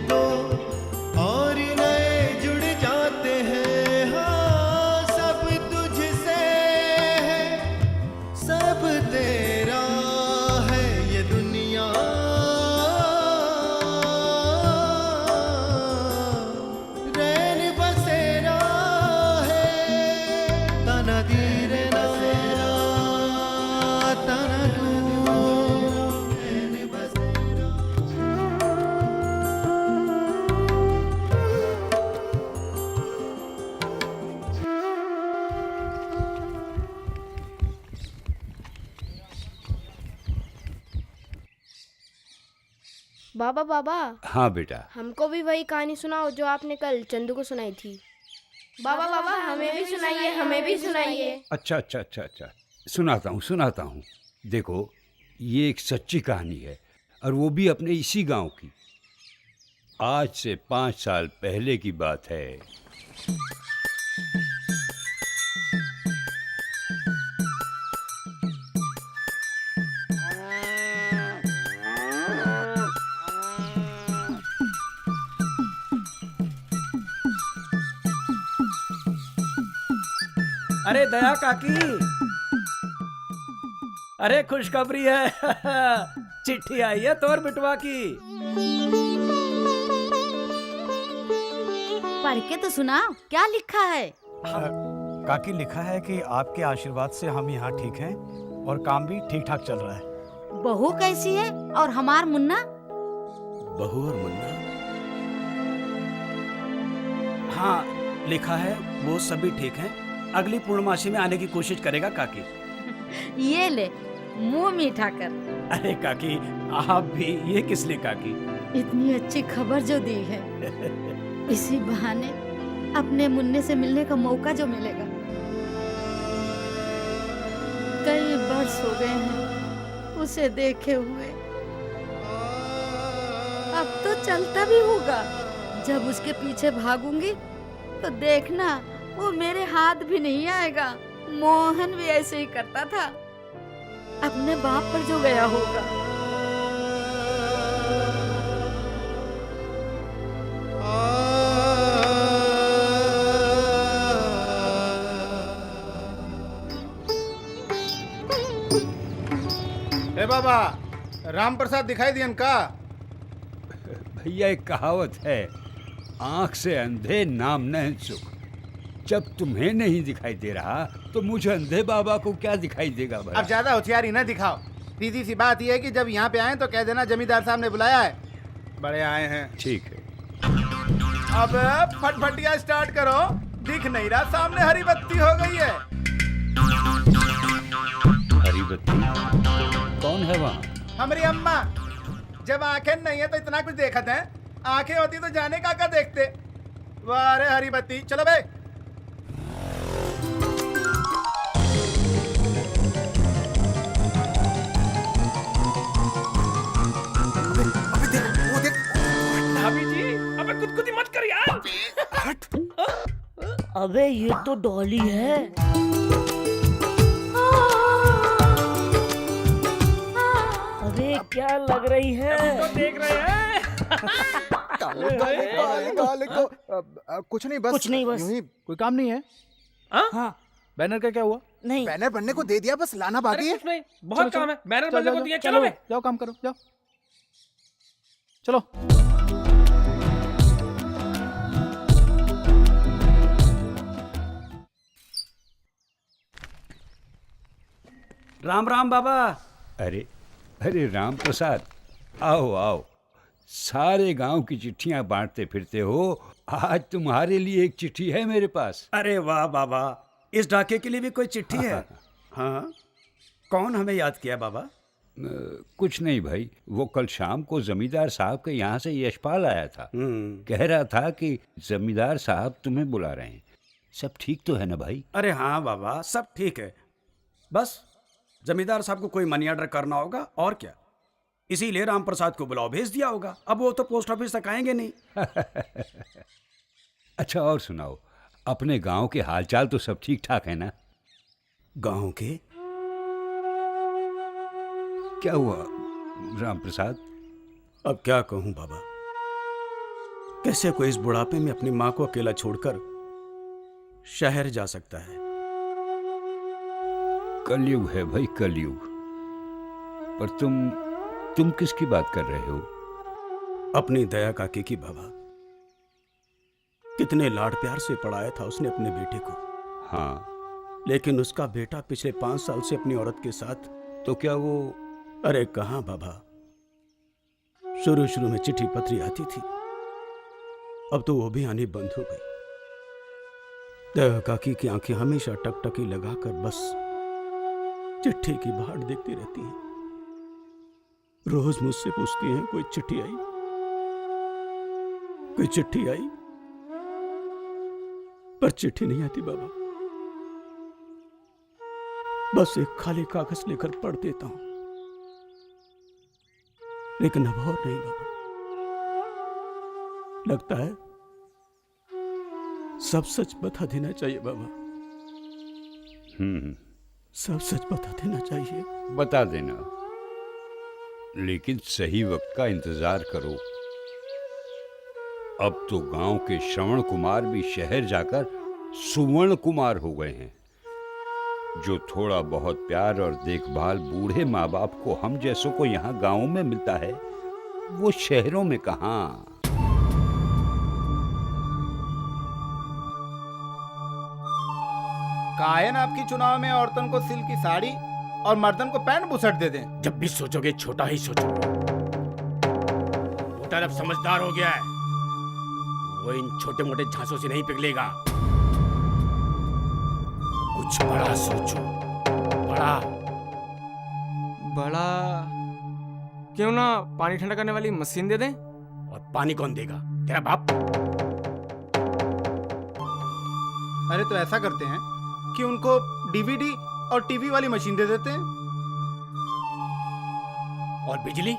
तो और नए जुड़ जाते हैं। हाँ, सब तुझसे है, सब तेरा है ये दुनिया। रैन बसेरा है, तना धीरे बसेरा, तना रैन बसेरा। बाबा बाबा, हाँ बेटा। हमको भी वही कहानी सुनाओ जो आपने कल चंदू को सुनाई थी। बाबा बाबा, हमें भी सुनाइए, हमें भी सुनाइए। अच्छा, सुनाता हूँ। देखो, ये एक सच्ची कहानी है और वो भी अपने इसी गांव की। आज से 5 साल पहले की बात है। अरे दया काकी, अरे खुशखबरी है। चिट्ठी आई है तोर बिटवा की। पढ़ के तो सुनाओ, क्या लिखा है? काकी, लिखा है कि आपके आशीर्वाद से हम यहाँ ठीक हैं और काम भी ठीक ठाक चल रहा है। बहू कैसी है और हमार मुन्ना? बहू और मुन्ना? हाँ, लिखा है वो सभी ठीक हैं। अगली पूर्णमासी में आने की कोशिश करेगा काकी। ये ले, मुंह मीठा कर। अरे काकी, आप भी। ये किस लिए काकी? इतनी अच्छी खबर जो दी है, इसी बहाने अपने मुन्ने से मिलने का मौका जो मिलेगा। कई वर्ष हो गए हैं उसे देखे हुए। अब तो चलता भी होगा। जब उसके पीछे भागूंगी तो देखना, वो मेरे हाथ भी नहीं आएगा। मोहन भी ऐसे ही करता था, अपने बाप पर जो गया होगा। ए बाबा, राम प्रसाद दिखाई दियन का? भैया, एक कहावत है, आंख से अंधे नाम न सुख। जब तुम्हें नहीं दिखाई दे रहा तो मुझे अंधे बाबा को क्या दिखाई देगा भाई? अब ज्यादा होशियारी न दिखाओ। सीधी सी बात यह है कि जब यहाँ पे आए तो कह देना जमींदार साहब ने बुलाया है। बड़े आए हैं। ठीक है। अब फटफटिया स्टार्ट करो। दिख नहीं रहा सामने हरी बत्ती हो गई है। हरी बत्ती? कौन है वहाँ? हमारी अम्मा। जब आंखें नहीं है तो इतना कुछ देखते हैं, आंखें होती तो जाने का देखते। वाह रे हरी बत्ती, चलो भाई। भाभी जी, अबे कुदकुदी मत कर यार। अबे ये तो डॉली है। अबे क्या लग रही है? तो देख रहे हैं। कुछ नहीं, बस कुछ नहीं, बस। यूं ही। कोई काम नहीं है? हाँ। बैनर का क्या हुआ? नहीं, बैनर बनने को दे दिया, बस लाना बाकी है। कुछ नहीं, बहुत काम है। बैनर बनने को दिया। चलो चलो, बे। जाओ काम करो, जाओ। चलो। राम राम बाबा। अरे अरे राम प्रसाद, आओ आओ। सारे गांव की चिट्ठियां बांटते फिरते हो, आज तुम्हारे लिए एक चिट्ठी है मेरे पास। अरे वाह बाबा, इस डाके के लिए भी कोई चिट्ठी है? हाँ, कौन हमें याद किया बाबा? कुछ नहीं भाई, वो कल शाम को जमींदार साहब के यहाँ से यशपाल आया था। कह रहा था कि जमींदार साहब तुम्हें बुला रहे हैं। सब ठीक तो है ना भाई? अरे हाँ बाबा, सब ठीक है। बस जमींदार साहब को कोई मनी ऑर्डर करना होगा और क्या। इसीलिए राम प्रसाद को बुलाओ भेज दिया होगा। अब वो तो पोस्ट ऑफिस तक आएंगे नहीं। अच्छा, और सुनाओ, अपने गांव के हालचाल तो सब ठीक ठाक है ना? गांव के? क्या हुआ राम प्रसाद? अब क्या कहूं बाबा, कैसे कोई इस बुढ़ापे में अपनी मां को अकेला छोड़कर शहर जा सकता है? कलयुग है भाई, कलयुग। पर तुम किसकी बात कर रहे हो? अपनी दया काकी की बाबा। कितने लाड प्यार से पढ़ाया था उसने अपने बेटे को। हाँ, लेकिन उसका बेटा पिछले 5 साल से अपनी औरत के साथ। तो क्या वो? अरे कहां बाबा, शुरू में चिट्ठी पत्री आती थी, अब तो वो भी आनी बंद हो गई। दया काकी की आंखें हमेशा टकटकी लगाकर बस चिट्ठी की बाट देखती रहती हैं। रोज मुझसे पूछती हैं, कोई चिट्ठी आई, कोई चिट्ठी आई? पर चिट्ठी नहीं आती बाबा। बस एक खाली कागज लेकर पढ़ देता हूं, लेकिन अब और नहीं बाबा। लगता है सब सच बता देना चाहिए बाबा। सब सच बता देना चाहिए। बता देना, लेकिन सही वक्त का इंतजार करो। अब तो गांव के श्रवण कुमार भी शहर जाकर सुवर्ण कुमार हो गए हैं। जो थोड़ा बहुत प्यार और देखभाल बूढ़े माँ बाप को हम जैसों को यहाँ गांवों में मिलता है, वो शहरों में कहाँ। कायन आपकी चुनाव में औरतन को सिल्क की साड़ी और मर्दन को पैंट बुसट दे दें। जब भी सोचोगे छोटा ही सोचो। वो तरफ समझदार हो गया है, वो इन छोटे मोटे झांसों से नहीं पिघलेगा। कुछ बड़ा सोचो, बड़ा। बड़ा क्यों ना पानी ठंडा करने वाली मशीन दे दें? और पानी कौन देगा? तेरा बाप। अरे तो ऐसा करते हैं कि उनको डीवीडी और टीवी वाली मशीन दे देते हैं। और बिजली?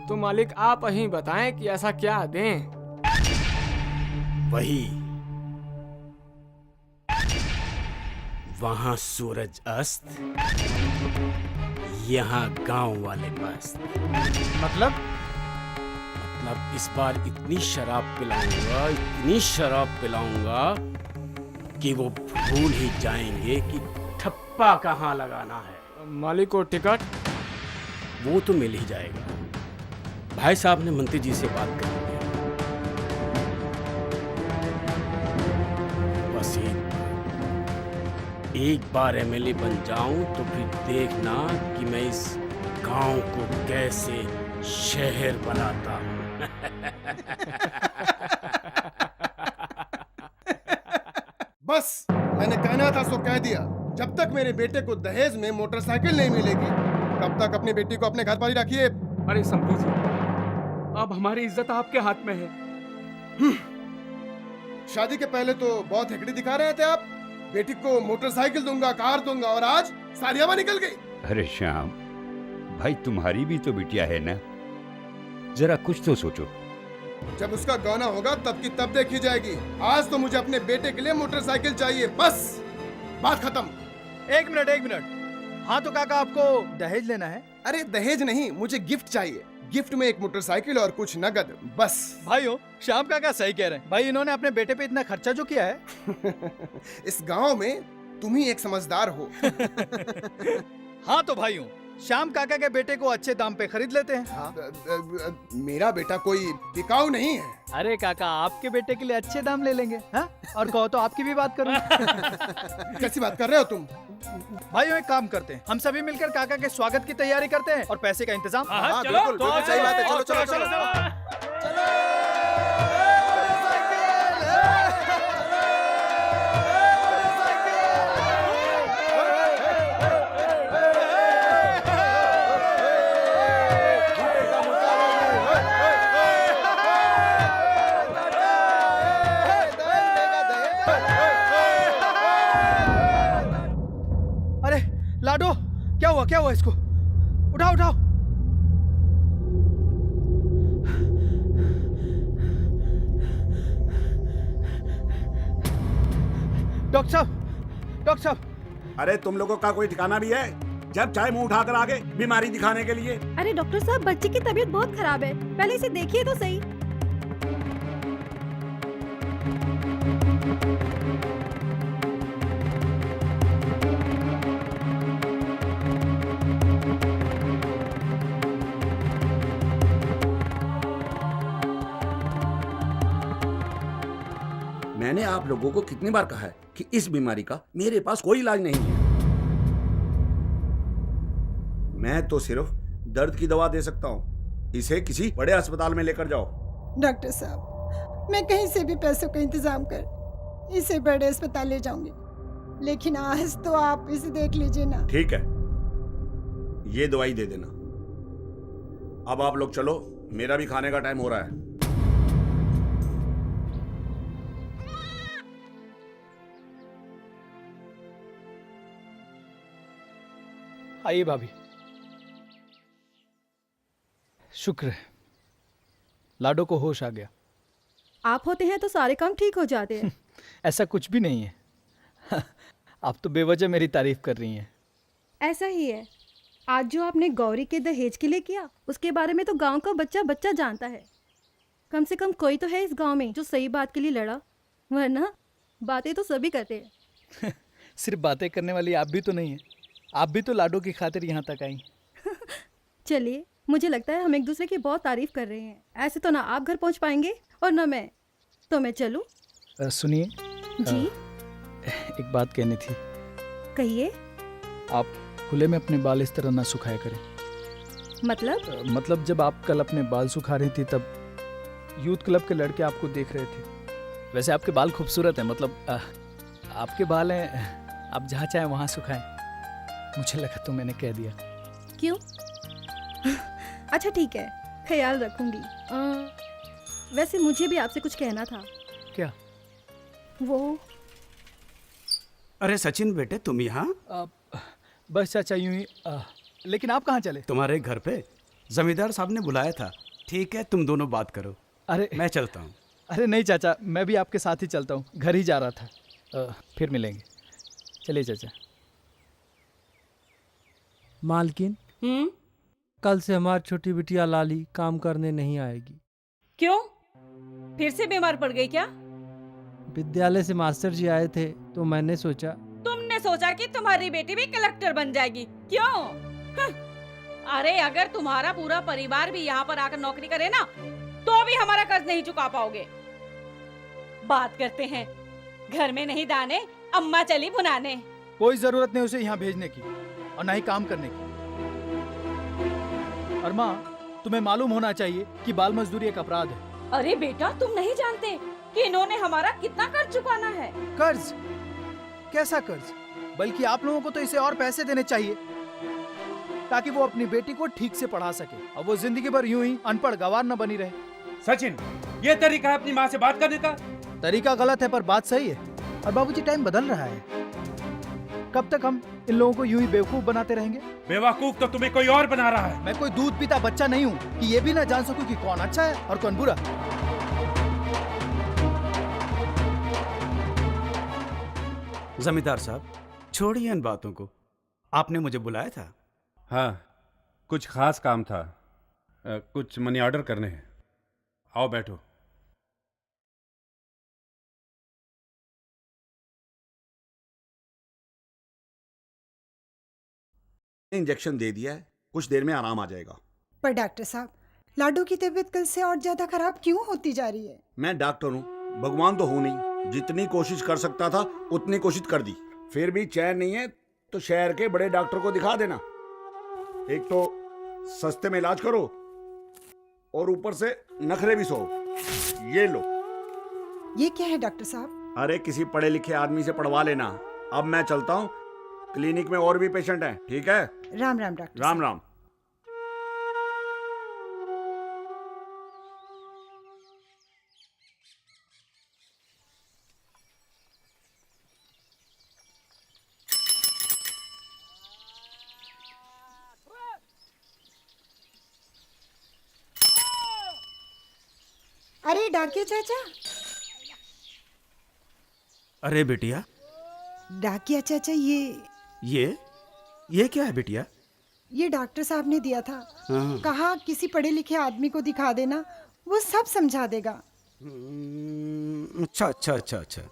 तो मालिक आप ही बताएं कि ऐसा क्या दें? वही, वहां सूरज अस्त, यहाँ गांव वाले मस्त। मतलब इस बार इतनी शराब पिलाऊंगा, इतनी शराब पिलाऊंगा कि वो भूल ही जाएंगे कि ठप्पा कहाँ लगाना है। मालिक को टिकट? वो तो मिल ही जाएगा। भाई साहब ने मंत्री जी से बात कर ली है। बस एक बार एमएलए बन जाऊं तो फिर देखना कि मैं इस गांव को कैसे शहर बनाता हूं। बस मैंने कहना था सो कह दिया। जब तक मेरे बेटे को दहेज में मोटरसाइकिल नहीं मिलेगी, तब तक अपनी बेटी को अपने घर पर ही रखिए। अरे शंभू जी, अब हमारी इज्जत आपके हाथ में है। शादी के पहले तो बहुत हेकड़ी दिखा रहे थे आप। बेटी को मोटरसाइकिल दूंगा, कार दूंगा, और आज सारी हवा निकल गई। अरे श्याम भाई, तुम्हारी भी तो बिटिया है ना, जरा कुछ तो सोचो। जब उसका गाना होगा तब की तब देखी जाएगी। आज तो मुझे अपने बेटे के लिए मोटरसाइकिल चाहिए, बस बात खत्म। एक मिनट। हाँ तो काका, आपको दहेज लेना है? अरे दहेज नहीं, मुझे गिफ्ट चाहिए। गिफ्ट में एक मोटरसाइकिल और कुछ नगद, बस। भाइयों, श्याम काका सही कह रहे हैं। भाई इन्होंने अपने बेटे पे इतना खर्चा जो किया है। इस गांव में तुम ही एक समझदार हो। हाँ तो भाइयों, श्याम काका के बेटे को अच्छे दाम पे खरीद लेते हैं। मेरा बेटा कोई बिकाऊ नहीं है। अरे काका, आपके बेटे के लिए अच्छे दाम ले लेंगे। हाँ? और कहो तो आपकी भी बात करूं। कैसी बात कर रहे हो तुम? भाइयों एक काम करते हैं, हम सभी मिलकर काका के स्वागत की तैयारी करते हैं और पैसे का इंतजाम। हाँ, बिल्कुल सही बात है। चलो चलो चलो चलो। लाडो, क्या हुआ इसको? उठाओ। डॉक्टर साहब। अरे तुम लोगों का कोई ठिकाना भी है? जब चाहे मुंह उठाकर आ गए बीमारी दिखाने के लिए। अरे डॉक्टर साहब, बच्चे की तबीयत बहुत खराब है, पहले इसे देखिए तो सही। मैंने आप लोगों को कितनी बार कहा है कि इस बीमारी का मेरे पास कोई इलाज नहीं है। मैं तो सिर्फ दर्द की दवा दे सकता हूँ। इसे किसी बड़े अस्पताल में लेकर जाओ। डॉक्टर साहब, मैं कहीं से भी पैसों का इंतजाम कर इसे बड़े अस्पताल ले जाऊंगी, लेकिन आज तो आप इसे देख लीजिए ना। ठीक है, ये दवाई दे देना। अब आप लोग चलो, मेरा भी खाने का टाइम हो रहा है। आइए भाभी। शुक्र है, लाडो को होश आ गया। आप होते हैं तो सारे काम ठीक हो जाते हैं। ऐसा कुछ भी नहीं है। आप तो बेवजह मेरी तारीफ कर रही हैं। ऐसा ही है। आज जो आपने गौरी के दहेज के लिए किया, उसके बारे में तो गांव का बच्चा बच्चा जानता है। कम से कम कोई तो है इस गांव में जो सही बात के लिए लड़ा, वरना बातें तो सभी करते हैं। सिर्फ बातें करने वाली आप भी तो नहीं है, आप भी तो लाडो की खातिर यहाँ तक आई। चलिए, मुझे लगता है हम एक दूसरे की बहुत तारीफ कर रहे हैं। ऐसे तो ना आप घर पहुँच पाएंगे और ना मैं, तो मैं चलूँ? सुनिए जी। एक बात कहनी थी। कहिए। आप खुले में अपने बाल इस तरह ना सुखाया करें। मतलब जब आप कल अपने बाल सुखा रही थी तब यूथ क्लब के लड़के आपको देख रहे थे। वैसे आपके बाल खूबसूरत हैं, आपके बाल हैं, आप जहाँ चाहें वहाँ सुखाएं। मुझे लगा तो मैंने कह दिया। क्यों? अच्छा ठीक है, ख्याल रखूंगी। वैसे मुझे भी आपसे कुछ कहना था। क्या? वो अरे सचिन बेटे, तुम यहाँ? बस चाचा यूं ही। लेकिन आप कहाँ चले? तुम्हारे घर पे जमींदार साहब ने बुलाया था। ठीक है, तुम दोनों बात करो। अरे मैं चलता हूँ। अरे नहीं चाचा, मैं भी आपके साथ ही चलता हूँ, घर ही जा रहा था। फिर मिलेंगे। चलिए चाचा। मालकिन, कल से हमारी छोटी बिटिया लाली काम करने नहीं आएगी। क्यों? फिर से बीमार पड़ गई क्या? विद्यालय से मास्टर जी आए थे तो मैंने सोचा। तुमने सोचा कि तुम्हारी बेटी भी कलेक्टर बन जाएगी? क्यों? अरे अगर तुम्हारा पूरा परिवार भी यहाँ पर आकर नौकरी करे ना, तो भी हमारा कर्ज नहीं चुका पाओगे। बात करते हैं, घर में नहीं दाने, अम्मा चली भुनाने। कोई जरूरत नहीं उसे यहाँ भेजने की और ना ही काम करने की। और माँ, तुम्हें मालूम होना चाहिए कि बाल मजदूरी एक अपराध है। अरे बेटा, तुम नहीं जानते कि इन्होंने हमारा कितना कर्ज चुकाना है। कर्ज? कैसा कर्ज? बल्कि आप लोगों को तो इसे और पैसे देने चाहिए ताकि वो अपनी बेटी को ठीक से पढ़ा सके और वो जिंदगी भर यूं ही अनपढ़ गंवार न बनी रहे। सचिन, ये तरीका है अपनी माँ से बात करने का? तरीका गलत है पर बात सही है। और बाबूजी, टाइम बदल रहा है। कब तक हम इन लोगों को यूं ही बेवकूफ बनाते रहेंगे? बेवकूफ तो तुम्हें कोई और बना रहा है। मैं कोई दूध पीता बच्चा नहीं हूँ कि ये भी ना जान सकूं कि कौन अच्छा है और कौन बुरा। जमींदार साहब, छोड़िए इन बातों को। आपने मुझे बुलाया था? हाँ, कुछ खास काम था। कुछ मनी ऑर्डर करने हैं। आओ बैठो। इंजेक्शन दे दिया है, कुछ देर में आराम आ जाएगा। पर डॉक्टर साहब, लाडो की तबीयत कल से और ज्यादा खराब क्यों होती जा रही है? मैं डॉक्टर हूँ, भगवान तो हूँ नहीं। जितनी कोशिश कर सकता था उतनी कोशिश कर दी, फिर भी चैन नहीं है तो शहर के बड़े डॉक्टर को दिखा देना। एक तो सस्ते में इलाज करो और ऊपर से नखरे भी सो। ये लो। ये क्या है डॉक्टर साहब? अरे किसी पढ़े लिखे आदमी से पढ़वा लेना। अब मैं चलता हूँ, क्लिनिक में और भी पेशेंट हैं। ठीक है? राम राम डॉक्टर। राम राम। अरे डाकिया चाचा। अरे बेटिया। डाकिया चाचा, ये ये क्या है बिटिया? ये डॉक्टर साहब ने दिया था। हाँ। कहा किसी पढ़े लिखे आदमी को दिखा देना, वो सब समझा देगा। अच्छा अच्छा अच्छा अच्छा।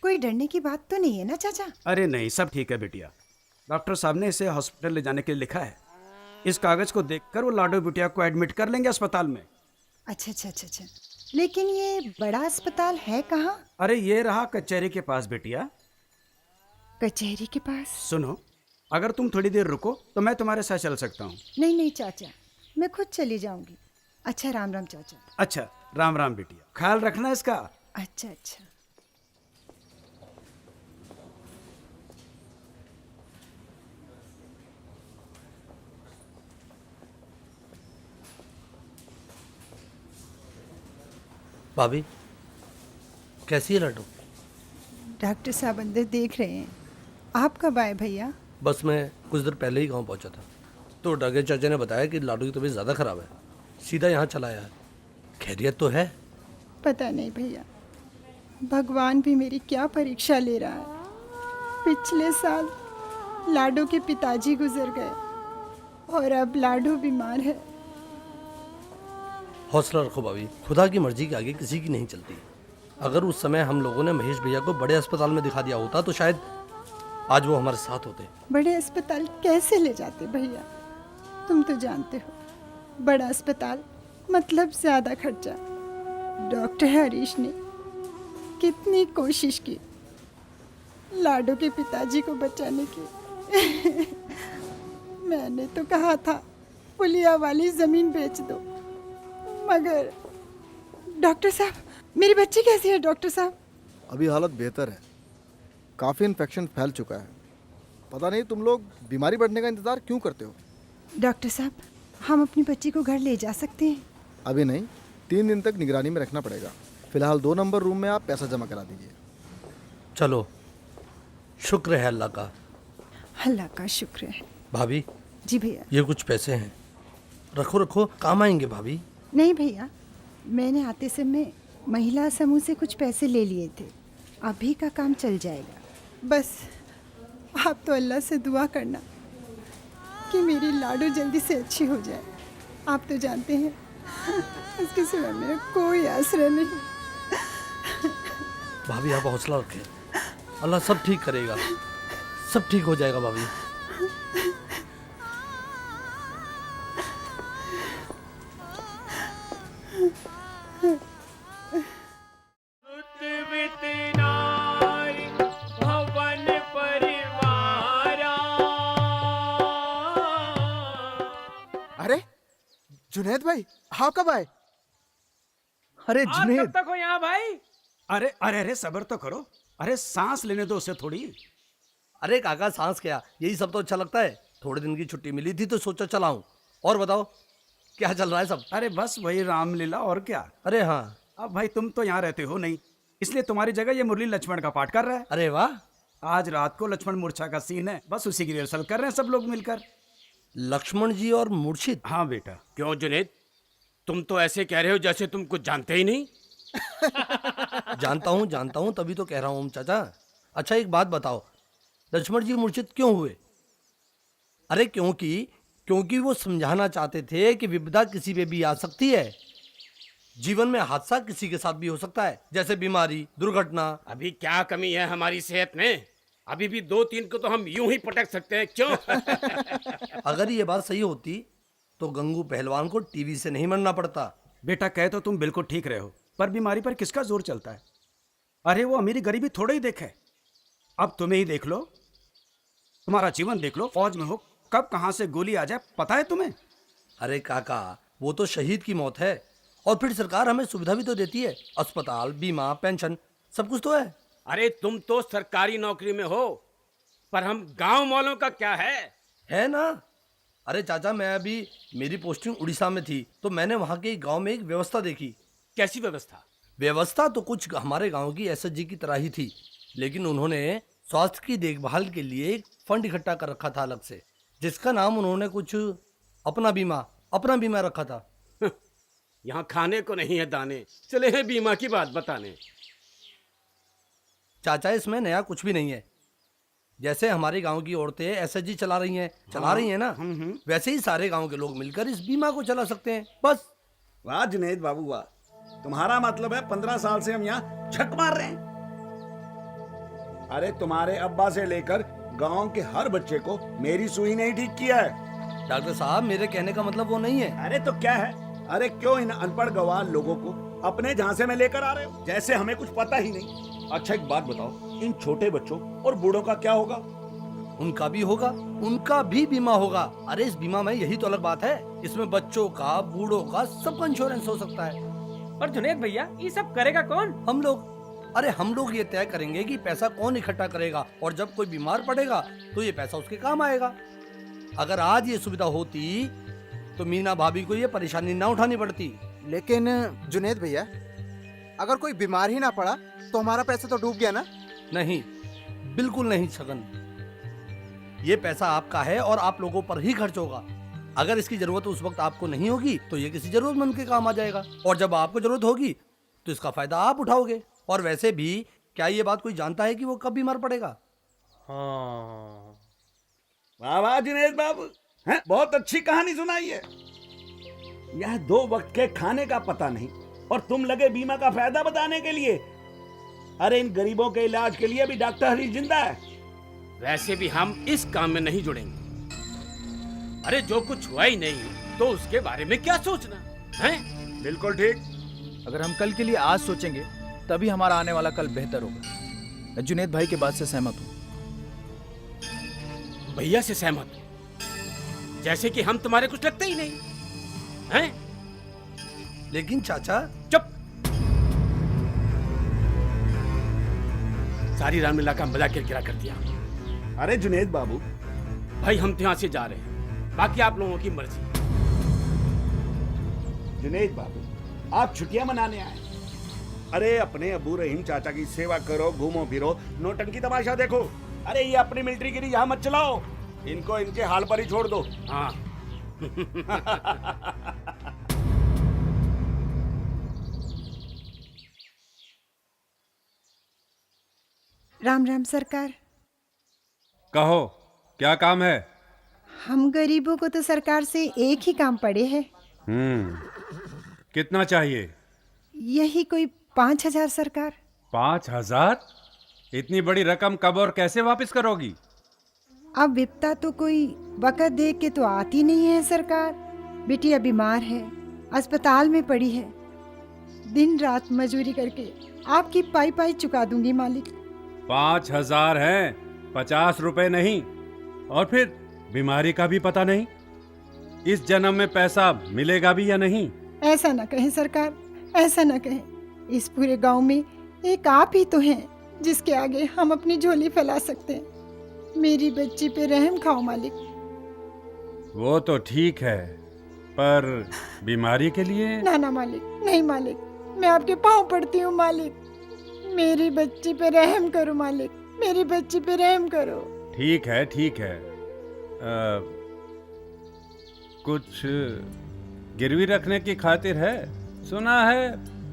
कोई डरने की बात तो नहीं है ना चाचा? अरे नहीं, सब ठीक है बिटिया। डॉक्टर साहब ने इसे हॉस्पिटल ले जाने के लिए लिखा है। इस कागज को देखकर वो लाडो बिटिया को एडमिट कर लेंगे अस्पताल में। अच्छा अच्छा अच्छा अच्छा। लेकिन ये बड़ा अस्पताल है कहाँ? अरे ये रहा कचहरी के पास बिटिया। कचहरी के पास? सुनो, अगर तुम थोड़ी देर रुको तो मैं तुम्हारे साथ चल सकता हूँ। नहीं नहीं चाचा, मैं खुद चली जाऊंगी। अच्छा राम राम चाचा। अच्छा राम राम बिटिया, ख्याल रखना इसका। अच्छा अच्छा। भाभी कैसी है लड्डू? डॉक्टर साहब अंदर देख रहे हैं। आप कब आए भैया? बस मैं कुछ देर पहले ही गांव पहुंचा था, तो डॉक्टर चाचा ने बताया कि लाडू की तबीयत ज़्यादा खराब है, सीधा यहाँ चला आया है। खैरियत तो है? पता नहीं भैया, भगवान भी मेरी क्या परीक्षा ले रहा है। पिछले साल लाडू के पिताजी गुजर गए और अब लाडू बीमार है। हौसला रखो भाभी, खुदा की मर्जी के आगे किसी की नहीं चलती। अगर उस समय हम लोगों ने महेश भैया को बड़े अस्पताल में दिखा दिया होता तो शायद आज वो हमारे साथ होते। बड़े अस्पताल कैसे ले जाते भैया? तुम तो जानते हो, बड़ा अस्पताल मतलब ज्यादा खर्चा। डॉक्टर हरीश ने कितनी कोशिश की लाडू के पिताजी को बचाने की। मैंने तो कहा था पुलिया वाली जमीन बेच दो, मगर डॉक्टर साहब, मेरी बच्ची कैसी है डॉक्टर साहब? अभी हालत बेहतर है, काफ़ी इन्फेक्शन फैल चुका है। पता नहीं तुम लोग बीमारी बढ़ने का इंतज़ार क्यों करते हो? डॉक्टर साहब, हम अपनी बच्ची को घर ले जा सकते हैं? अभी नहीं, 3 दिन तक निगरानी में रखना पड़ेगा। फिलहाल 2 नंबर रूम में आप पैसा जमा करा दीजिए। चलो, शुक्र है अल्लाह का। अल्लाह का शुक्र है। भाभी जी भैया। ये कुछ पैसे हैं, रखो रखो, काम आएंगे भाभी। नहीं भैया, मैंने आते समय महिला समूह से कुछ पैसे ले लिए थे, अभी का काम चल जाएगा। बस आप तो अल्लाह से दुआ करना कि मेरी लाडू जल्दी से अच्छी हो जाए। आप तो जानते हैं इसके सिवा मेरा कोई आसरा नहीं। भाभी आप हौसला रखें, अल्लाह सब ठीक करेगा, सब ठीक हो जाएगा भाभी। अरे जुनैद भाई, आप कब आए? अरे जुनैद, कब तक हो यहाँ भाई? अरे अरे अरे सब्र तो करो। अरे सांस लेने दो उसे थोड़ी। अरे काका सांस क्या, यही सब तो अच्छा लगता है। थोड़े दिन की छुट्टी मिली थी तो सोचा चलाऊं। और बताओ क्या चल रहा है सब? अरे बस वही रामलीला, और क्या। अरे हाँ, अब भाई तुम तो यहाँ रहते हो नहीं, इसलिए तुम्हारी जगह ये मुरली लक्ष्मण का पाठ कर रहा है। अरे वाह, आज रात को लक्ष्मण मूर्छा का सीन है, बस उसी की रिहर्सल कर रहे हैं सब लोग मिलकर। लक्ष्मण जी और मूर्छित? हाँ बेटा। क्यों जुनेद, तुम तो ऐसे कह रहे हो जैसे तुम कुछ जानते ही नहीं। जानता हूँ तभी तो कह रहा हूँ चाचा। अच्छा एक बात बताओ, लक्ष्मण जी मूर्छित क्यों हुए? अरे क्योंकि वो समझाना चाहते थे कि विपदा किसी पे भी आ सकती है। जीवन में हादसा किसी के साथ भी हो सकता है, जैसे बीमारी, दुर्घटना। अभी क्या कमी है हमारी सेहत में? अभी भी 2-3 को तो हम यूं ही पटक सकते हैं, क्यों? अगर ये बात सही होती तो गंगू पहलवान को टीवी से नहीं मरना पड़ता। बेटा कहे तो तुम बिल्कुल ठीक रहे हो, पर बीमारी पर किसका जोर चलता है? अरे वो अमीरी गरीबी थोड़ा ही देखे। अब तुम्हें ही देख लो, तुम्हारा जीवन देख लो, फौज में हो, कब कहां से गोली आ जाए पता है तुम्हें? अरे काका, वो तो शहीद की मौत है, और फिर सरकार हमें सुविधा भी तो देती है, अस्पताल, बीमा, पेंशन, सब कुछ तो है। अरे तुम तो सरकारी नौकरी में हो, पर हम गांव वालों का क्या है ना? अरे चाचा, मैं अभी मेरी पोस्टिंग उड़ीसा में थी, तो मैंने वहाँ के गांव में एक व्यवस्था देखी। कैसी व्यवस्था? व्यवस्था तो कुछ हमारे गांव की एसएसजी की तरह ही थी, लेकिन उन्होंने स्वास्थ्य की देखभाल के लिए एक फंड इकट्ठा कर रखा था अलग से, जिसका नाम उन्होंने कुछ अपना बीमा रखा था। यहाँ खाने को नहीं है दाने, चले हैं बीमा की बात बताने। चाचा, इसमें नया कुछ भी नहीं है। जैसे हमारे गांव की औरतें एसएचजी चला रही हैं ना, वैसे ही सारे गांव के लोग मिलकर इस बीमा को चला सकते हैं। बस। वाह जुनेद बाबू वाह, तुम्हारा मतलब है 15 साल से हम यहाँ छक मार रहे हैं। अरे तुम्हारे अब्बा से लेकर गांव के हर बच्चे को मेरी सुई ने ही ठीक किया है। डॉक्टर साहब, मेरे कहने का मतलब वो नहीं है। अरे तो क्या है? अरे क्यों इन अनपढ़ गवार लोगों को अपने झांसे में लेकर आ रहे हो, जैसे हमें कुछ पता ही नहीं। अच्छा एक बात बताओ, इन छोटे बच्चों और बूढ़ों का क्या होगा? उनका भी होगा, उनका भी बीमा होगा। अरे इस बीमा में यही तो अलग बात है, इसमें बच्चों का, बूढ़ों का, सबका इंश्योरेंस हो सकता है। और जुनेद भैया, ये सब करेगा कौन? हम लोग। अरे हम लोग ये तय करेंगे कि पैसा कौन इकट्ठा करेगा, और जब कोई बीमार पड़ेगा तो ये पैसा उसके काम आएगा। अगर आज ये सुविधा होती तो मीना भाभी को ये परेशानी ना उठानी पड़ती। लेकिन जुनेद भैया, अगर कोई बीमार ही ना पड़ा तो हमारा पैसा तो डूब गया ना? नहीं, बिल्कुल नहीं छगन, ये पैसा आपका है और आप लोगों पर ही खर्च होगा। अगर इसकी जरूरत उस वक्त आपको नहीं होगी तो ये किसी जरूरतमंद के काम आ जाएगा, और जब आपको जरूरत होगी तो इसका फायदा आप उठाओगे। और वैसे भी क्या ये बात कोई जानता है कि वो कब बीमार पड़ेगा? हाँ, वाह वाह जुनेद बाबू, हैं? बहुत अच्छी कहानी सुनाई है। यह 2 वक्त के खाने का पता नहीं और तुम लगे बीमा का फायदा बताने के लिए। अरे इन गरीबों के इलाज के लिए भी डॉक्टर हरीश जिंदा है। वैसे भी हम इस काम में नहीं जुड़ेंगे। अरे जो कुछ हुआ ही नहीं तो उसके बारे में क्या सोचना है? बिल्कुल ठीक। अगर हम कल के लिए आज सोचेंगे तभी हमारा आने वाला कल बेहतर होगा। मैं जुनेद भाई के बात से सहमत हूँ। भैया से सहमत हूँ, जैसे कि हम तुम्हारे कुछ लगते ही नहीं हैं? लेकिन चाचा। चुप। सारी रामलीला का मजाक किरकिरा कर दिया। अरे जुनेद बाबू, भाई हम तो यहाँ से जा रहे हैं, बाकी आप लोगों की मर्जी। जुनेद बाबू, आप छुट्टियां मनाने आए। अरे अपने अबू रहीम चाचा की सेवा करो, घूमो फिरो, नौटंकी तमाशा देखो। अरे ये अपनी मिलिट्री गिरी यहाँ मत चलाओ, इनको इनके हाल पर ही छोड़ दो। हाँ। राम राम सरकार। कहो क्या काम है? हम गरीबों को तो सरकार से एक ही काम पड़े है। कितना चाहिए? यही कोई 5,000 सरकार। 5,000? इतनी बड़ी रकम कब और कैसे वापस करोगी? अब विपता तो कोई वक़्त देख के तो आती नहीं है सरकार। बिटिया बीमार है, अस्पताल में पड़ी है। दिन रात मजूरी करके आपकी पाई पाई चुका दूंगी मालिक। 5,000 है, 50 रुपए नहीं। और फिर बीमारी का भी पता नहीं, इस जन्म में पैसा मिलेगा भी या नहीं। ऐसा ना कहें सरकार, ऐसा ना कहें। इस पूरे गांव में एक आप ही तो हैं जिसके आगे हम अपनी झोली फैला सकते हैं। मेरी बच्ची पे रहम खाओ मालिक। वो तो ठीक है, पर बीमारी के लिए? ना ना मालिक, नहीं मालिक, मैं आपके पाँव पड़ती हूँ मालिक। मेरी बच्ची पे रहम करो मालिक, मेरी बच्ची पे रहम करो। ठीक है ठीक है। कुछ गिरवी रखने की खातिर है? सुना है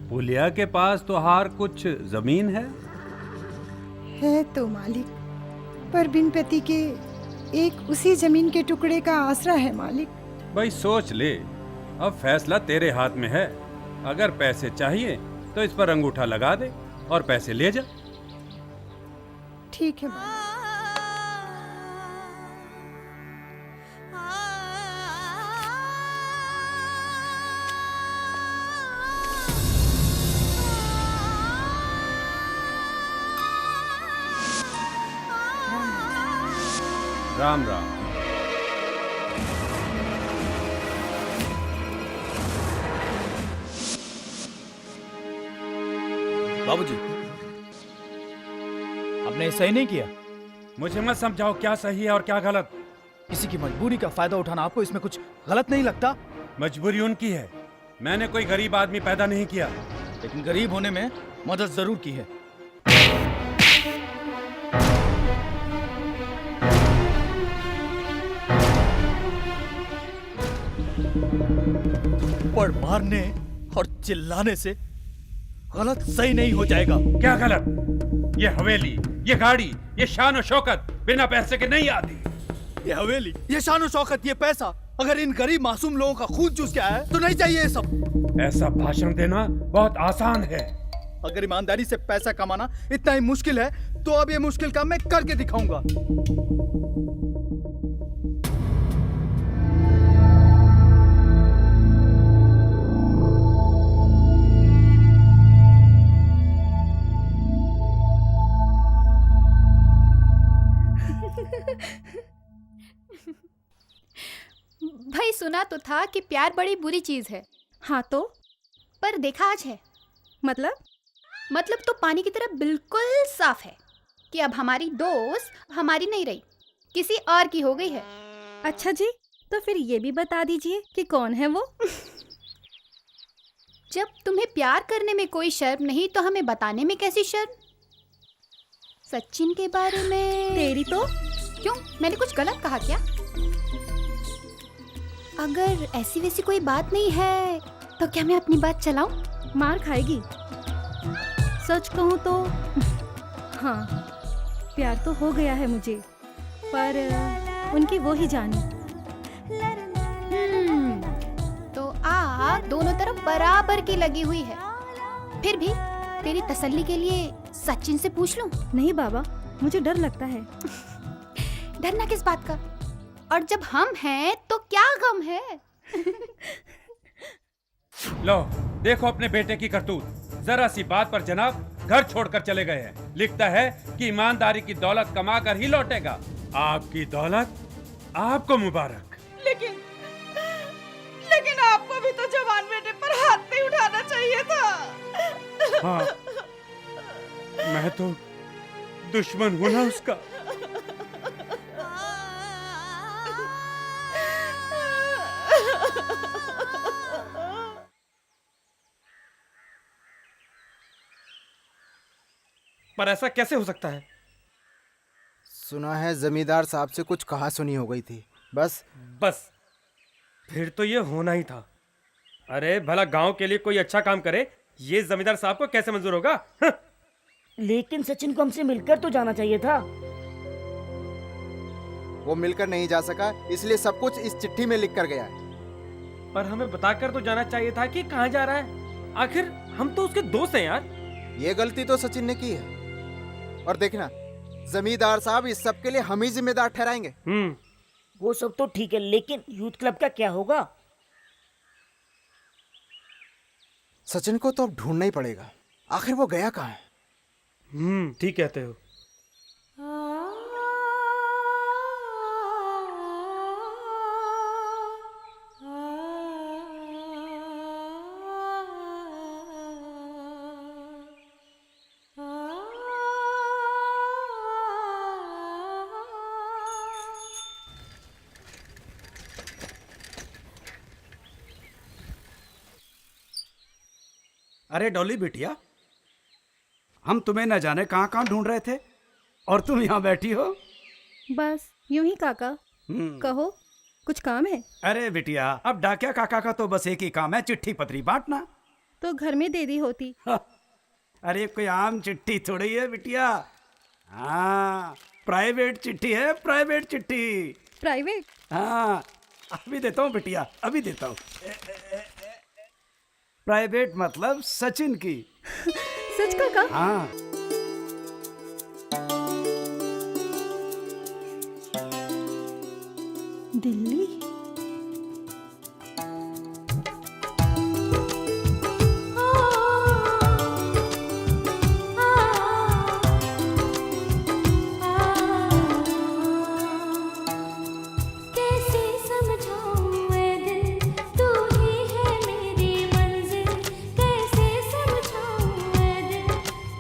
पुलिया के पास तो हार कुछ जमीन है तो मालिक, पर बिन पति के एक उसी जमीन के टुकड़े का आसरा है मालिक। भाई सोच ले, अब फैसला तेरे हाथ में है। अगर पैसे चाहिए तो इस पर अंगूठा लगा दे और पैसे ले जा। ठीक है मालिक। राम राम। बाबूजी, आपने सही नहीं किया। मुझे मत समझाओ क्या सही है और क्या गलत। किसी की मजबूरी का फायदा उठाना आपको इसमें कुछ गलत नहीं लगता? मजबूरी उनकी है, मैंने कोई गरीब आदमी पैदा नहीं किया। लेकिन गरीब होने में मदद जरूर की है। पर मारने और चिल्लाने से गलत सही नहीं हो जाएगा। क्या गलत? ये हवेली ये गाड़ी, ये शान और शौकत बिना पैसे के नहीं आती। ये हवेली, ये शान और शौकत, ये पैसा अगर इन गरीब मासूम लोगों का खून चूस के आया है तो नहीं चाहिए ये सब। ऐसा भाषण देना बहुत आसान है। अगर ईमानदारी से पैसा कमाना इतना ही मुश्किल है तो अब ये मुश्किल काम मैं करके दिखाऊंगा। भाई सुना तो था कि प्यार बड़ी बुरी चीज है। हाँ तो पर देखा आज है। मतलब तो पानी की तरह बिल्कुल साफ है कि अब हमारी दोस्त हमारी नहीं रही, किसी और की हो गई है। अच्छा जी, तो फिर ये भी बता दीजिए कि कौन है वो? जब तुम्हें प्यार करने में कोई शर्म नहीं तो हमें बताने में कैसी शर्म? सचिन के बारे में। तेरी तो क्यों, मैंने कुछ गलत कहा क्या? अगर ऐसी वैसी कोई बात नहीं है तो क्या मैं अपनी बात चलाऊं? मार खाएगी। सच कहूँ तो हाँ, प्यार तो हो गया है मुझे, पर उनकी वो ही जाने। तो आग दोनों तरफ बराबर की लगी हुई है। फिर भी तेरी तसल्ली के लिए सचिन से पूछ लूं? नहीं बाबा, मुझे डर लगता है। डरना किस बात का? और जब हम हैं तो क्या गम है? लो देखो अपने बेटे की करतूत। जरा सी बात पर जनाब घर छोड़कर चले गए हैं। लिखता है कि ईमानदारी की दौलत कमा कर ही लौटेगा। आपकी दौलत आपको मुबारक। लेकिन आपको भी तो जवान बेटे पर हाथ नहीं उठाना चाहिए था। हाँ, मैं तो दुश्मन हूं ना उसका। पर ऐसा कैसे हो सकता है? सुना है जमींदार साहब से कुछ कहा सुनी हो गई थी। बस फिर तो ये होना ही था। अरे भला गांव के लिए कोई अच्छा काम करे, ये जमींदार साहब को कैसे मंजूर होगा? लेकिन सचिन को हमसे मिलकर तो जाना चाहिए था। वो मिलकर नहीं जा सका, इसलिए सब कुछ इस चिट्ठी में लिख कर गया है। पर हमें बताकर तो जाना चाहिए था कि कहाँ जा रहा है। आखिर हम तो उसके दोस्त हैं यार। ये गलती तो सचिन ने की है, और देखना जमींदार साहब इस सब के लिए हम ही जिम्मेदार ठहराएंगे। वो सब तो ठीक है, लेकिन यूथ क्लब का क्या होगा? सचिन को तो अब ढूंढना ही पड़ेगा। आखिर वो गया कहाँ है? ठीक कहते हो। अरे डॉली बिटिया, हम तुम्हें न जाने कहाँ कहाँ ढूंढ रहे थे और तुम यहाँ बैठी हो। बस यूं ही काका। कहो, कुछ काम है? अरे बिटिया, अब डाकिया काका का तो बस एक ही काम है, चिट्ठी पत्री बांटना। तो घर में दे दी होती। अरे कोई आम चिट्ठी थोड़ी है बिटिया। हाँ, प्राइवेट चिट्ठी है, प्राइवेट चिट्ठी। प्राइवेट? हाँ, अभी देता हूँ बिटिया, अभी देता हूँ। प्राइवेट मतलब सचिन की। सच काका? हाँ। दिल्ली?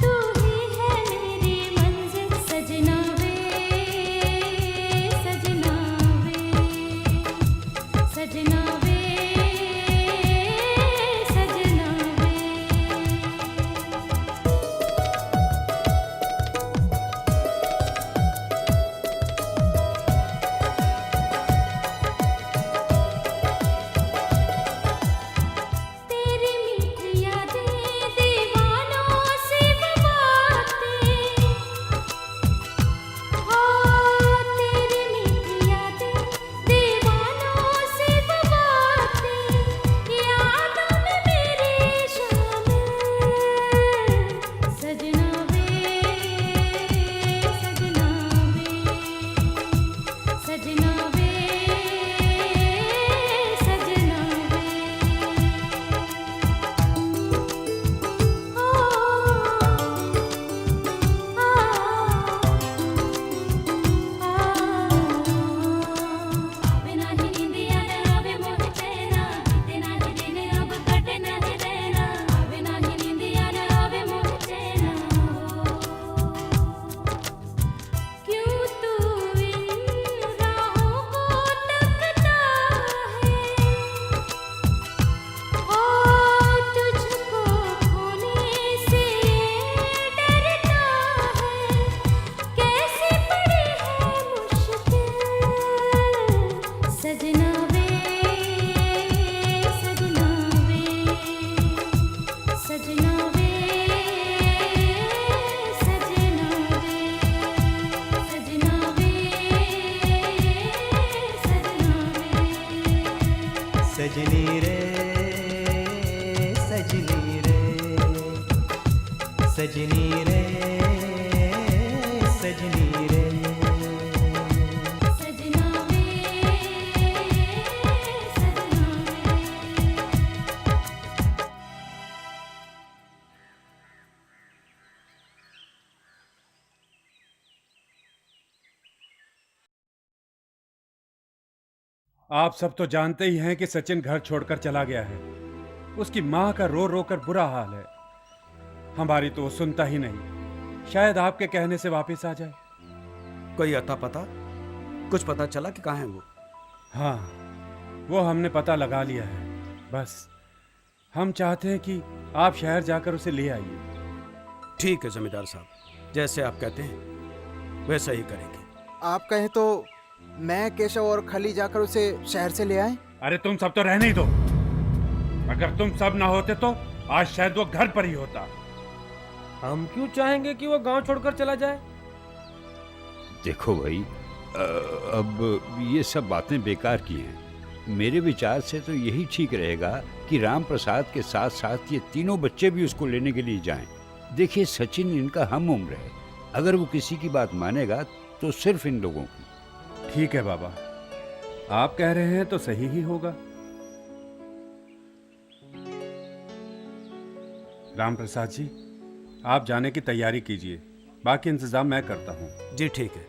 तू सजनी रे सजनी रे सजना वे सजना आप सब तो जानते ही हैं कि सचिन घर छोड़कर चला गया है। उसकी माँ का रो रो कर बुरा हाल है। हमारी तो वो सुनता ही नहीं। शायद आपके कहने से वापस आ जाए। कोई अता पता कुछ पता चला कि कहाँ है वो? हाँ, वो हमने पता लगा लिया है। बस हम चाहते हैं कि आप शहर जाकर उसे ले आइए। ठीक है जमींदार साहब, जैसे आप कहते हैं वैसा ही करेंगे। आप कहें तो मैं, केशव और खली जाकर उसे शहर से ले आए। अरे तुम सब तो रहने ही दो। अगर तुम सब ना होते तो आज शायद वो घर पर ही होता। हम क्यों चाहेंगे कि वो गांव छोड़कर चला जाए? देखो भाई, अब ये सब बातें बेकार की हैं। मेरे विचार से तो यही ठीक रहेगा कि राम प्रसाद के साथ साथ ये तीनों बच्चे भी उसको लेने के लिए जाएं। देखिए सचिन इनका हम उम्र है। अगर वो किसी की बात मानेगा तो सिर्फ इन लोगों की। ठीक है बाबा, आप कह रहे हैं तो सही ही होगा। राम प्रसाद जी, आप जाने की तैयारी कीजिए। बाकी इंतजाम मैं करता हूँ। जी ठीक है।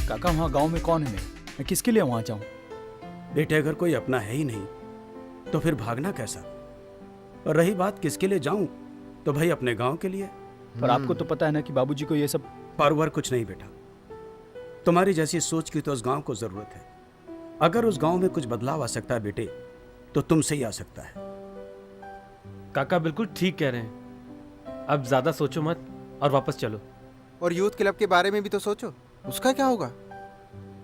काका वहाँ गांव में कौन है? मैं किसके लिए वहाँ जाऊँ? बेटे अगर कोई अपना है ही नहीं तो फिर भागना कैसा? और रही बात किसके लिए जाऊं, तो भाई अपने गांव के लिए। पर आपको तो पता है ना कि बाबूजी को ये सब परवर कुछ नहीं बेटा। तुम्हारी जैसी सोच की तो उस गांव को जरूरत है। अगर उस गांव में कुछ बदलाव आ सकता है बेटे तो तुमसे ही आ सकता है। काका बिल्कुल ठीक कह रहे हैं। अब ज्यादा सोचो मत और वापस चलो। और यूथ क्लब के बारे में भी तो सोचो, उसका क्या होगा?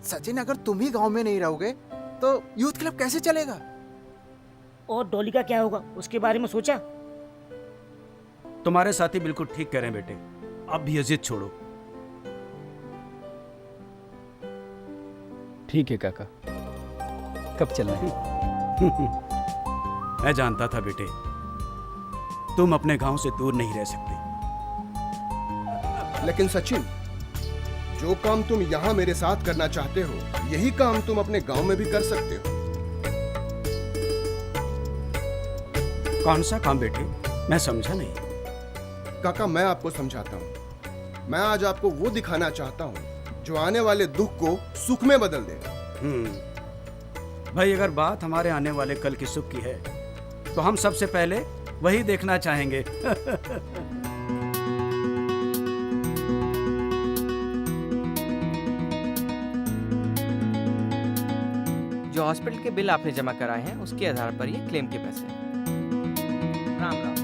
सचिन, अगर तुम ही गांव में नहीं रहोगे तो यूथ क्लब कैसे चलेगा? और डॉली का क्या होगा, उसके बारे में सोचा? तुम्हारे साथी बिल्कुल ठीक कह रहे हैं बेटे। अब ये जिद छोड़ो। ठीक है काका, कब चलना है? मैं जानता था बेटे तुम अपने गांव से दूर नहीं रह सकते। लेकिन सचिन, जो काम तुम यहाँ मेरे साथ करना चाहते हो, यही काम तुम अपने गांव में भी कर सकते हो। कौन सा काम बेटे? मैं समझा नहीं। काका, मैं आपको समझाता हूँ। मैं आज आपको वो दिखाना चाहता हूँ जो आने वाले दुख को सुख में बदल देगा। भाई अगर बात हमारे आने वाले कल की सुख की है तो हम सबसे पहले वही देखना चाहेंगे। जो हॉस्पिटल के बिल आपने जमा कराए हैं उसके आधार पर ये क्लेम के पैसे। राम राम।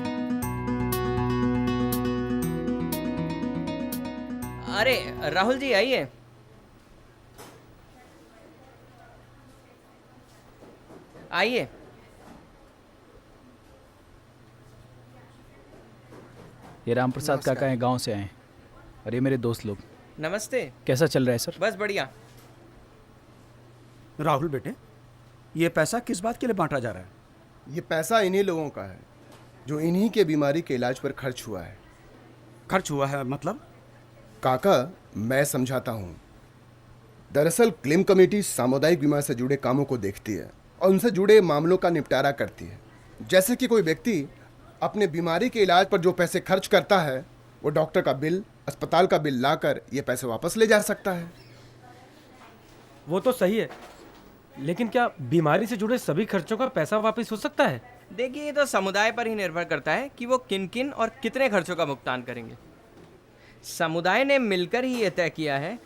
अरे राहुल जी आइए। आइए। ये राम प्रसाद काका है, गांव से आए हैं। और ये मेरे दोस्त लोग। नमस्ते। कैसा चल रहा है सर? बस बढ़िया। राहुल बेटे, ये पैसा किस बात के लिए बांटा जा रहा है? ये पैसा इन्हीं लोगों का है जो इन्हीं के बीमारी के इलाज पर खर्च हुआ है। खर्च हुआ है मतलब? काका, मैं समझाता हूँ। दरअसल क्लेम कमेटी सामुदायिक बीमा से जुड़े कामों को देखती है और उनसे जुड़े मामलों का निपटारा करती है। जैसे कि कोई व्यक्ति अपने बीमारी के इलाज पर जो पैसे खर्च करता है, वो डॉक्टर का बिल, अस्पताल का बिल लाकर ये पैसे वापस ले जा सकता है। वो तो सही है, लेकिन क्या बीमारी से जुड़े सभी खर्चों का पैसा वापस हो सकता है? देखिए, ये तो समुदाय पर ही निर्भर करता है कि वो किन किन और कितने खर्चों का भुगतान करेंगे। समुदाय ने मिलकर ही ये तय किया है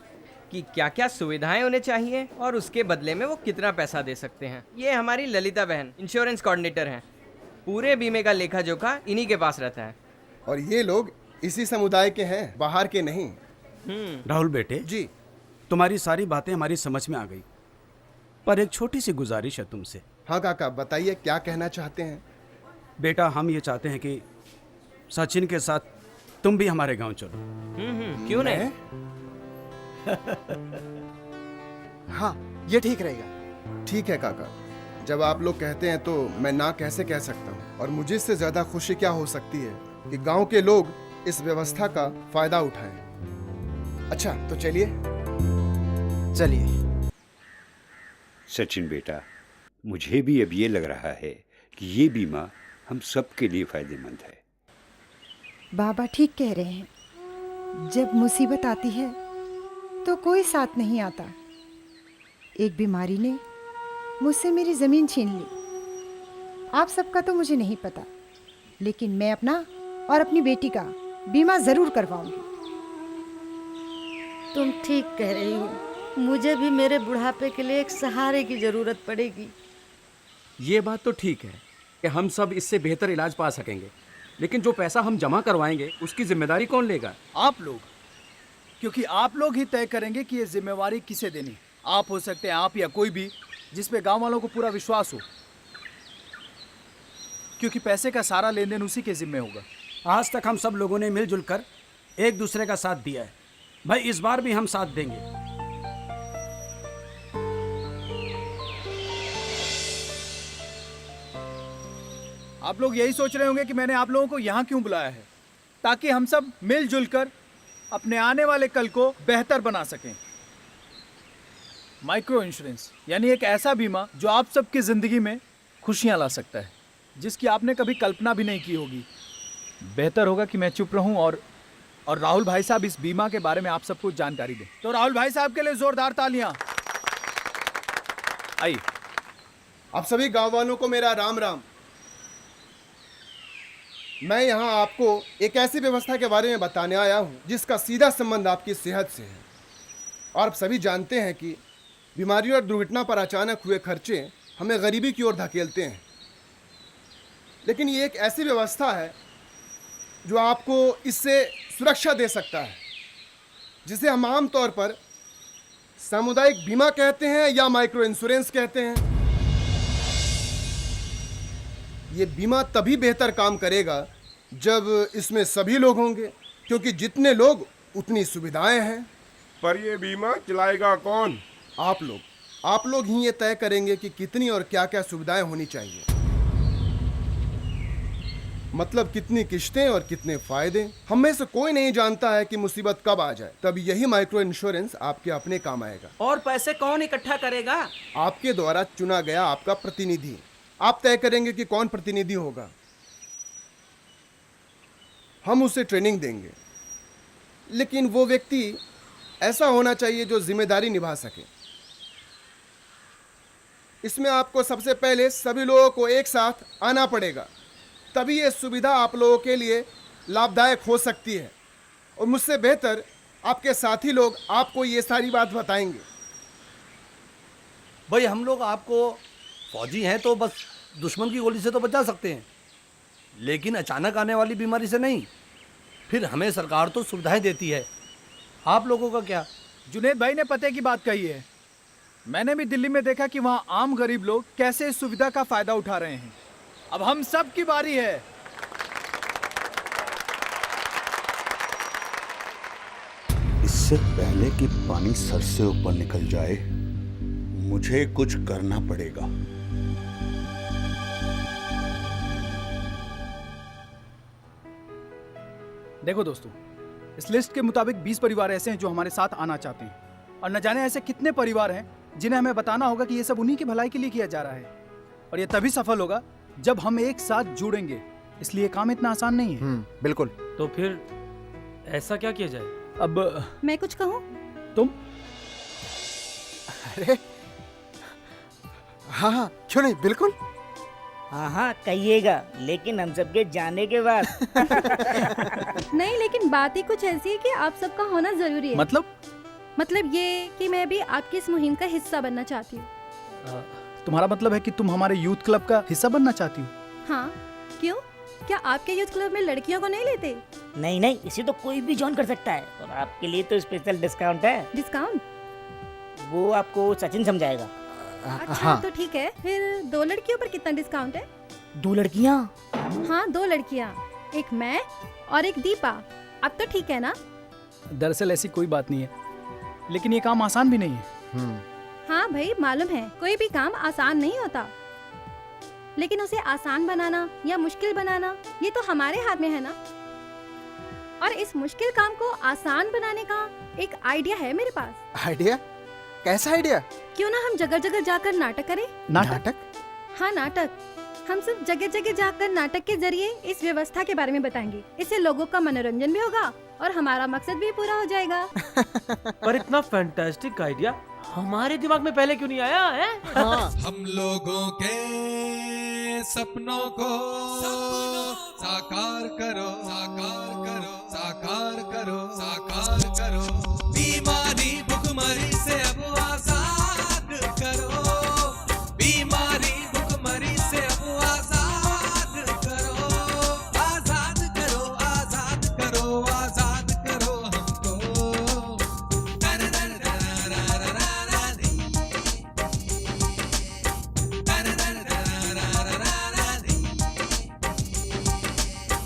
कि क्या क्या सुविधाएं उन्हें चाहिए और उसके बदले में वो कितना पैसा दे सकते हैं। ये हमारी ललिता बहन इंश्योरेंस कोऑर्डिनेटर हैं। पूरे बीमे का लेखा जोखा इन्हीं के पास रहता है। और ये लोग इसी समुदाय के हैं, बाहर के नहीं। राहुल बेटे जी, तुम्हारी सारी बातें हमारी समझ में आ गई, पर एक छोटी सी गुजारिश है तुमसे। हाँ काका, बताइए क्या कहना चाहते हैं? बेटा, हम ये चाहते हैं कि सचिन के साथ तुम भी हमारे गांव चलो। क्यों नहीं? हाँ, ये ठीक रहेगा। ठीक है काका, जब आप लोग कहते हैं तो मैं ना कैसे कह सकता हूँ। और मुझे इससे ज्यादा खुशी क्या हो सकती है कि गांव के लोग इस व्यवस्था का फायदा उठाएं। अच्छा तो चलिए। चलिए। सचिन बेटा, मुझे भी अब ये लग रहा है कि ये बीमा हम सबके लिए फायदेमंद है। बाबा ठीक कह रहे हैं, जब मुसीबत आती है तो कोई साथ नहीं आता। एक बीमारी ने मुझसे मेरी ज़मीन छीन ली। आप सबका तो मुझे नहीं पता, लेकिन मैं अपना और अपनी बेटी का बीमा ज़रूर करवाऊंगी। तुम ठीक कह रही हो, मुझे भी मेरे बुढ़ापे के लिए एक सहारे की ज़रूरत पड़ेगी। ये बात तो ठीक है कि हम सब इससे बेहतर इलाज पा सकेंगे, लेकिन जो पैसा हम जमा करवाएंगे उसकी जिम्मेदारी कौन लेगा? आप लोग, क्योंकि आप लोग ही तय करेंगे कि ये जिम्मेवारी किसे देनी। आप हो सकते हैं, आप या कोई भी जिस पे गांव वालों को पूरा विश्वास हो, क्योंकि पैसे का सारा लेन देन उसी के जिम्मे होगा। आज तक हम सब लोगों ने मिलजुल कर एक दूसरे का साथ दिया है, भाई इस बार भी हम साथ देंगे। आप लोग यही सोच रहे होंगे कि मैंने आप लोगों को यहाँ क्यों बुलाया है, ताकि हम सब मिलजुल कर अपने आने वाले कल को बेहतर बना सकें। माइक्रो इंश्योरेंस यानी एक ऐसा बीमा जो आप सबकी जिंदगी में खुशियां ला सकता है, जिसकी आपने कभी कल्पना भी नहीं की होगी। बेहतर होगा कि मैं चुप रहूं और राहुल भाई साहब इस बीमा के बारे में आप सबको जानकारी दें। तो राहुल भाई साहब के लिए जोरदार तालियां। आइए। आप सभी गांव वालों को मेरा राम राम। मैं यहाँ आपको एक ऐसी व्यवस्था के बारे में बताने आया हूँ जिसका सीधा संबंध आपकी सेहत से है। और आप सभी जानते हैं कि बीमारी और दुर्घटना पर अचानक हुए खर्चे हमें गरीबी की ओर धकेलते हैं, लेकिन ये एक ऐसी व्यवस्था है जो आपको इससे सुरक्षा दे सकता है, जिसे हम आम तौर पर सामुदायिक बीमा कहते हैं या माइक्रो इंश्योरेंस कहते हैं। ये बीमा तभी बेहतर काम करेगा जब इसमें सभी लोग होंगे, क्योंकि जितने लोग उतनी सुविधाएं हैं। पर ये बीमा चलाएगा कौन? आप लोग ही ये तय करेंगे कि कितनी और क्या क्या सुविधाएं होनी चाहिए, मतलब कितनी किश्तें और कितने फायदे। हम में से कोई नहीं जानता है कि मुसीबत कब आ जाए, तब यही माइक्रो इंश्योरेंस आपके अपने काम आएगा। और पैसे कौन इकट्ठा करेगा? आपके द्वारा चुना गया आपका प्रतिनिधि। आप तय करेंगे कि कौन प्रतिनिधि होगा। हम उसे ट्रेनिंग देंगे, लेकिन वो व्यक्ति ऐसा होना चाहिए जो जिम्मेदारी निभा सके। इसमें आपको सबसे पहले सभी लोगों को एक साथ आना पड़ेगा, तभी ये सुविधा आप लोगों के लिए लाभदायक हो सकती है। और मुझसे बेहतर आपके साथी लोग आपको ये सारी बात बताएंगे। भाई हम लोग आपको फौजी हैं तो बस दुश्मन की गोली से तो बचा सकते हैं, लेकिन अचानक आने वाली बीमारी से नहीं। फिर हमें सरकार तो सुविधाएं देती है, आप लोगों का क्या? जुनेद भाई ने पते की बात कही है। मैंने भी दिल्ली में देखा कि वहाँ आम गरीब लोग कैसे इस सुविधा का फायदा उठा रहे हैं। अब हम सब की बारी है। इससे पहले कि पानी सर से ऊपर निकल जाए, मुझे कुछ करना पड़ेगा। देखो दोस्तों, इस लिस्ट के मुताबिक 20 परिवार ऐसे हैं जो हमारे साथ आना चाहते हैं, और न जाने ऐसे कितने परिवार हैं जिन्हें हमें बताना होगा कि ये सब उन्हीं की भलाई के लिए किया जा रहा है। और ये तभी सफल होगा जब हम एक साथ जुड़ेंगे, इसलिए काम इतना आसान नहीं है। बिल्कुल। तो फिर ऐसा क्या किया जाए? अब मैं कुछ कहूँ? तुम? अरे हाँ, क्यों नहीं, बिल्कुल। हाँ कहिएगा, लेकिन हम सबके जाने के बाद। नहीं, लेकिन बात ही कुछ ऐसी है कि आप सबका होना जरूरी है। मतलब ये कि मैं भी आपकी इस मुहिम का हिस्सा बनना चाहती हूँ। तुम्हारा मतलब है कि तुम हमारे यूथ क्लब का हिस्सा बनना चाहती हो? हाँ, क्यों? क्या आपके यूथ क्लब में लड़कियों को नहीं लेते? नहीं, इसे तो कोई भी ज्वाइन कर सकता है, और आपके लिए तो स्पेशल डिस्काउंट है। डिस्काउंट? वो आपको सचिन समझाएगा। अच्छा तो ठीक है, फिर 2 लड़कियों पर कितना डिस्काउंट है? 2 लड़कियाँ? हाँ 2 लड़कियाँ। एक मैं और एक दीपा। अब तो ठीक है ना? दरअसल ऐसी कोई बात नहीं है, लेकिन ये काम आसान भी नहीं है। हाँ भाई, मालूम है कोई भी काम आसान नहीं होता, लेकिन उसे आसान बनाना या मुश्किल बनाना ये तो हमारे हाथ में है ना। और इस मुश्किल काम को आसान बनाने का एक आइडिया है मेरे पास। आइडिया? कैसा आइडिया? क्यों ना हम जगह जगह जाकर नाटक करें? नाटक? हाँ, नाटक। हम सब जगह जगह जाकर नाटक के जरिए इस व्यवस्था के बारे में बताएंगे। इससे लोगों का मनोरंजन भी होगा और हमारा मकसद भी पूरा हो जाएगा। पर इतना फैंटास्टिक आइडिया हमारे दिमाग में पहले क्यों नहीं आया है? हाँ। हम लोगों के सपनों को साकार करो, साकार करो, साकार करो, साकार करो। बीमारी भुखमरी से अब आजाद करो, बीमारी भुखमरी से अब आजाद करो, आजाद करो, आजाद करो, आजाद करो हमको।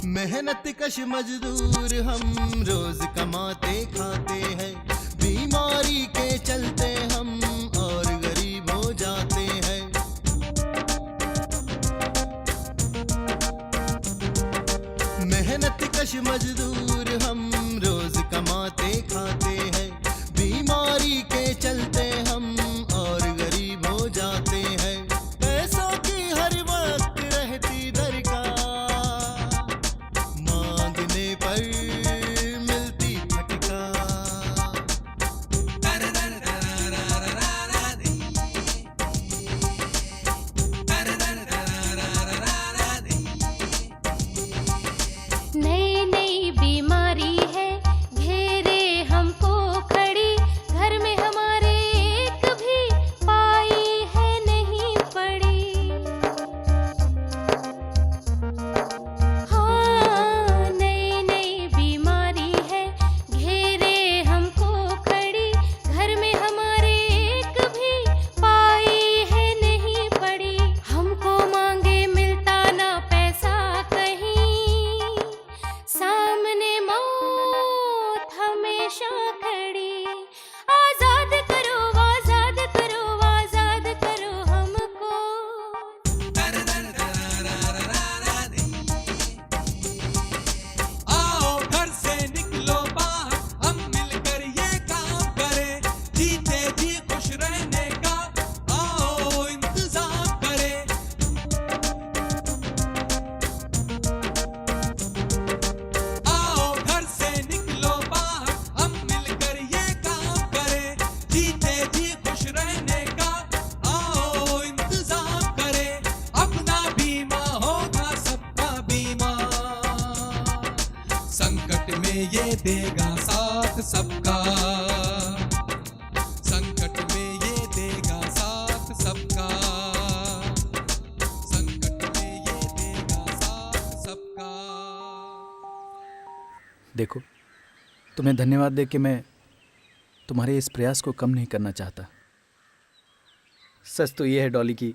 मेहनत कश मजदूर हम रोज कमाते खाते हैं, बीमारी के चलते हम और गरीब हो जाते हैं। मेहनत कश मजदूर हम रोज कमाते खाते हैं, बीमारी के चलते हम और गरीब हो जाते हैं। पैसों की हर वक्त रहती दरकार, मांगने पर मिलती फटकार। नई नई बीमारी है घेरे हमको खड़ी, घर में हमारे एक भी पाई है नहीं पड़ी। हाँ, नई नई बीमारी है घेरे हमको खड़ी, घर में हमारे एक भी पाई है नहीं पड़ी। हमको मांगे मिलता ना पैसा कहीं, सामने मौत हमेशा खड़ी। आजाद करो, आजाद करो, आजाद करो हमको। आओ घर से निकलो बाहर, हम मिलकर ये काम करें, जीते जी खुश रहने का आओ इंतजाम करें। आओ घर से निकलो बाहर, हम मिलकर ये काम करें, जीते जी खुश रहने का आओ इंतजाम करें। अपना बीमा होगा सबका बीमा, संकट में ये देगा साथ सबका, संकट में ये देगा साथ सबका, संकट में ये देगा साथ सबका। देखो, तुम्हें धन्यवाद दे के मैं तुम्हारे इस प्रयास को कम नहीं करना चाहता। सच तो ये है डॉली कि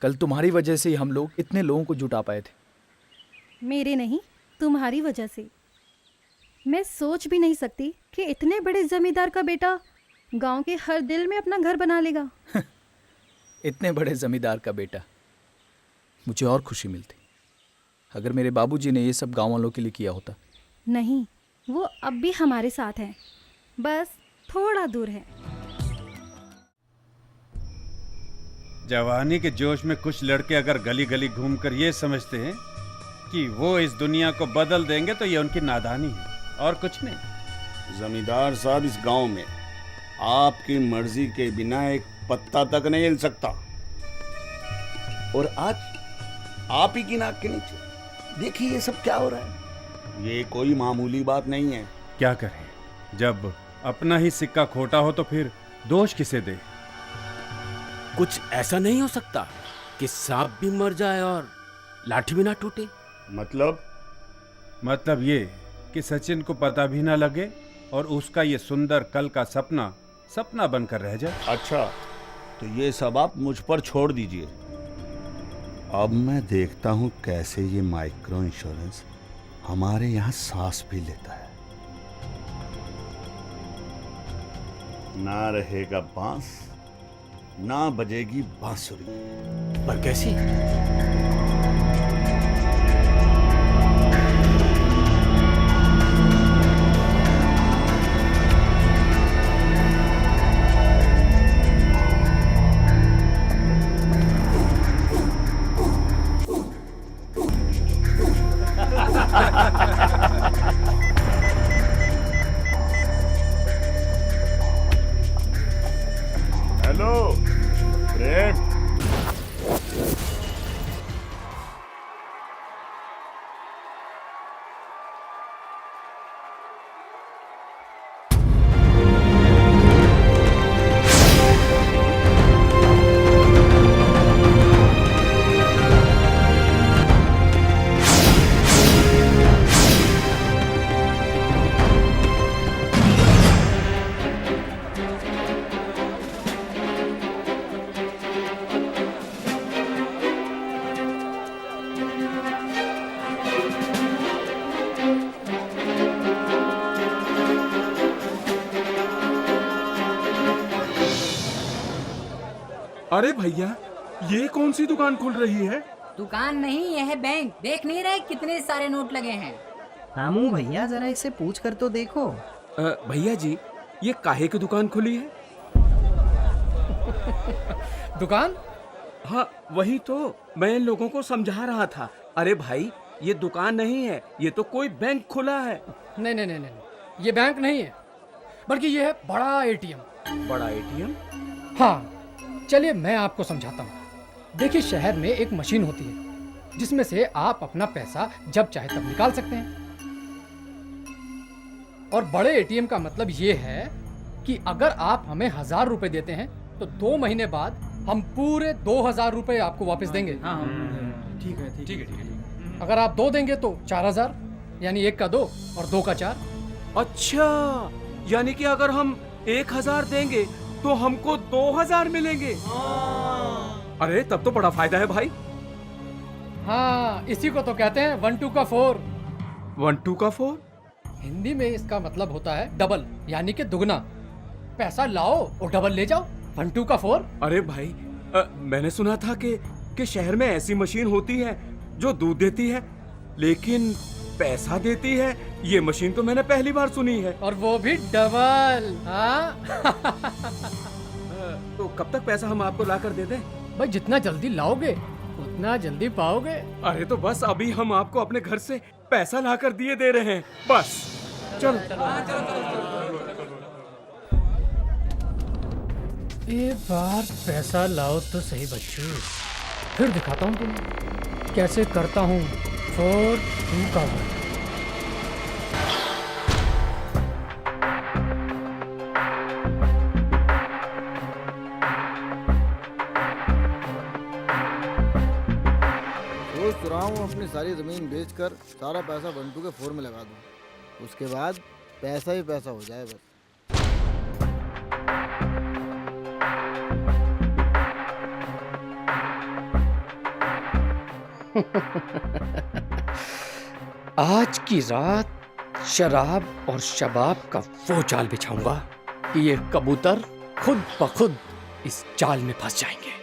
कल तुम्हारी वजह से ही हम लोग इतने लोगों को जुटा पाए थे। मेरे नहीं, तुम्हारी वजह से। मैं सोच भी नहीं सकती कि इतने बड़े जमींदार का बेटा गांव के हर दिल में अपना घर बना लेगा। इतने बड़े जमींदार का बेटा, मुझे और खुशी मिलती अगर मेरे बाबूजी ने ये सब गांव वालों के लिए किया होता। नहीं, वो अब भी हमारे साथ हैं, बस थोड़ा दूर है। जवानी के जोश में कुछ लड़के अगर गली गली घूमकर ये समझते हैं कि वो इस दुनिया को बदल देंगे तो ये उनकी नादानी है और कुछ नहीं। जमींदार साहब, इस गांव में आपकी मर्जी के बिना एक पत्ता तक नहीं हिल सकता। और आज आप ही की नाक के नीचे देखिए ये सब क्या हो रहा है। ये कोई मामूली बात नहीं है। क्या करें, जब अपना ही सिक्का खोटा हो तो फिर दोष किसे दे। कुछ ऐसा नहीं हो सकता कि सांप भी मर जाए और लाठी भी ना टूटे? मतलब ये कि सचिन को पता भी ना लगे और उसका ये सुंदर कल का सपना सपना बनकर रह जाए। अच्छा, तो ये सब आप मुझ पर छोड़ दीजिए। अब मैं देखता हूँ कैसे ये माइक्रो इंश्योरेंस हमारे यहाँ सांस भी लेता है। ना रहेगा बांस, ना बजेगी बांसुरी। पर कैसी? हेलो प्रेम। अरे भैया, ये कौन सी दुकान खुल रही है? दुकान नहीं, यह है बैंक। देख नहीं रहे कितने सारे नोट लगे हैं? रामू भैया, जरा इसे पूछ कर तो देखो। भैया जी, ये काहे की दुकान खुली है? दुकान? हाँ वही तो मैं इन लोगों को समझा रहा था। अरे भाई, ये दुकान नहीं है, ये तो कोई बैंक खुला है। नहीं नहीं नहीं नहीं, ये बैंक नहीं है, बल्कि ये है बड़ा एटीएम। बड़ा एटीएम? हाँ, चलिए मैं आपको समझाता हूँ। देखिए, शहर में एक मशीन होती है जिसमें से आप अपना पैसा जब चाहे तब निकाल सकते हैं। और बड़े एटीएम का मतलब ये है कि अगर आप हमें 1000 रुपए देते हैं तो 2 महीने बाद हम पूरे 2000 रुपए आपको वापस देंगे। ठीक है ठीक है। अगर आप 2 देंगे तो 4000, यानी 1 का 2 और 2 का 4। अच्छा, यानी कि अगर हम 1000 देंगे तो हमको 2000 मिलेंगे। अरे तब तो बड़ा फायदा है भाई। हाँ, इसी को तो कहते हैं 1 2 का 4। 1 2 का 4? हिंदी में इसका मतलब होता है डबल, यानी कि दुगना। पैसा लाओ और डबल ले जाओ। 1 2 का 4। अरे भाई, मैंने सुना था कि शहर में ऐसी मशीन होती है जो दूध देती है लेकिन पैसा देती है। ये मशीन तो मैंने पहली बार सुनी है। और वो भी डबल। हाँ? तो कब तक पैसा हम आपको ला कर दे दें? भाई, जितना जल्दी लाओगे उतना जल्दी पाओगे। अरे तो बस अभी हम आपको अपने घर से पैसा ला कर दिए दे रहे हैं, बस। चलो। एक बार पैसा लाओ तो सही बच्चों, फिर दिखाता हूँ तुम्हें कैसे करता हूँ 4 2 का 1। सोच रहा हूँ अपनी सारी ज़मीन बेचकर सारा पैसा 1 2 के 4 में लगा दूँ, उसके बाद पैसा ही पैसा हो जाए बस। आज की रात शराब और शबाब का वो जाल बिछाऊंगा कि ये कबूतर खुद ब खुद इस जाल में फंस जाएंगे।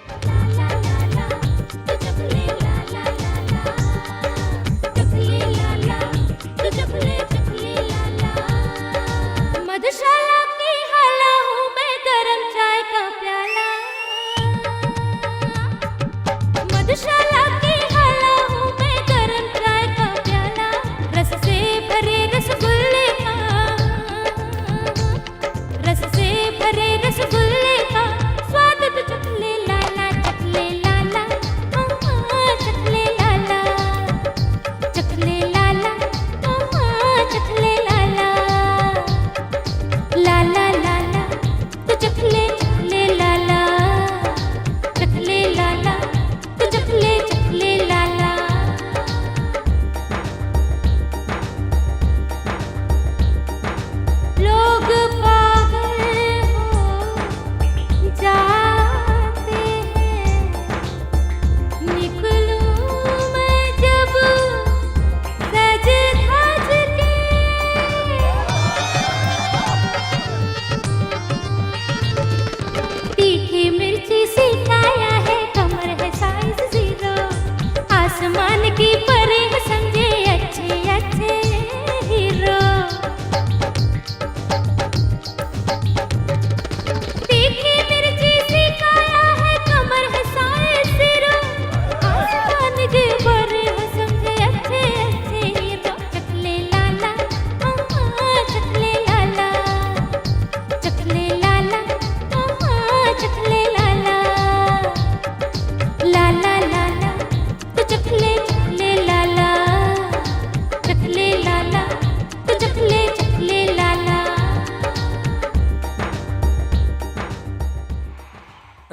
मधुशाला की हाला हूँ मैं, गरम चाय का प्याला। मधुशाला की हाला हूँ मैं, गरम चाय का प्याला। रस से भरे रसगुल्ले का, रस से भरे रसगुल्ले का स्वाद तो चख ले ला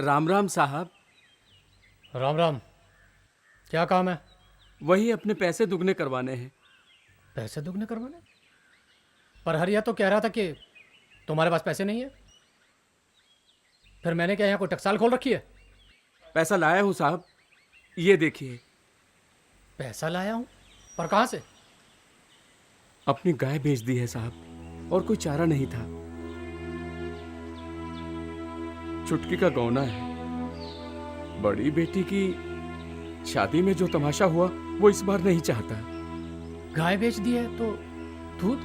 राम राम साहब। राम राम। क्या काम है? वही अपने पैसे दुगने करवाने हैं। पैसे दुगने करवाने? पर हरिया तो कह रहा था कि तुम्हारे पास पैसे नहीं है। फिर मैंने क्या यहाँ कोई टकसाल खोल रखी है? पैसा लाया हूँ साहब, ये देखिए। पैसा लाया हूँ? पर कहाँ से? अपनी गाय बेच दी है साहब, और कोई चारा नहीं था। चुटकी का गौना है। बड़ी बेटी की शादी में जो तमाशा हुआ वो इस बार नहीं चाहता। गाय बेच दी है तो दूध?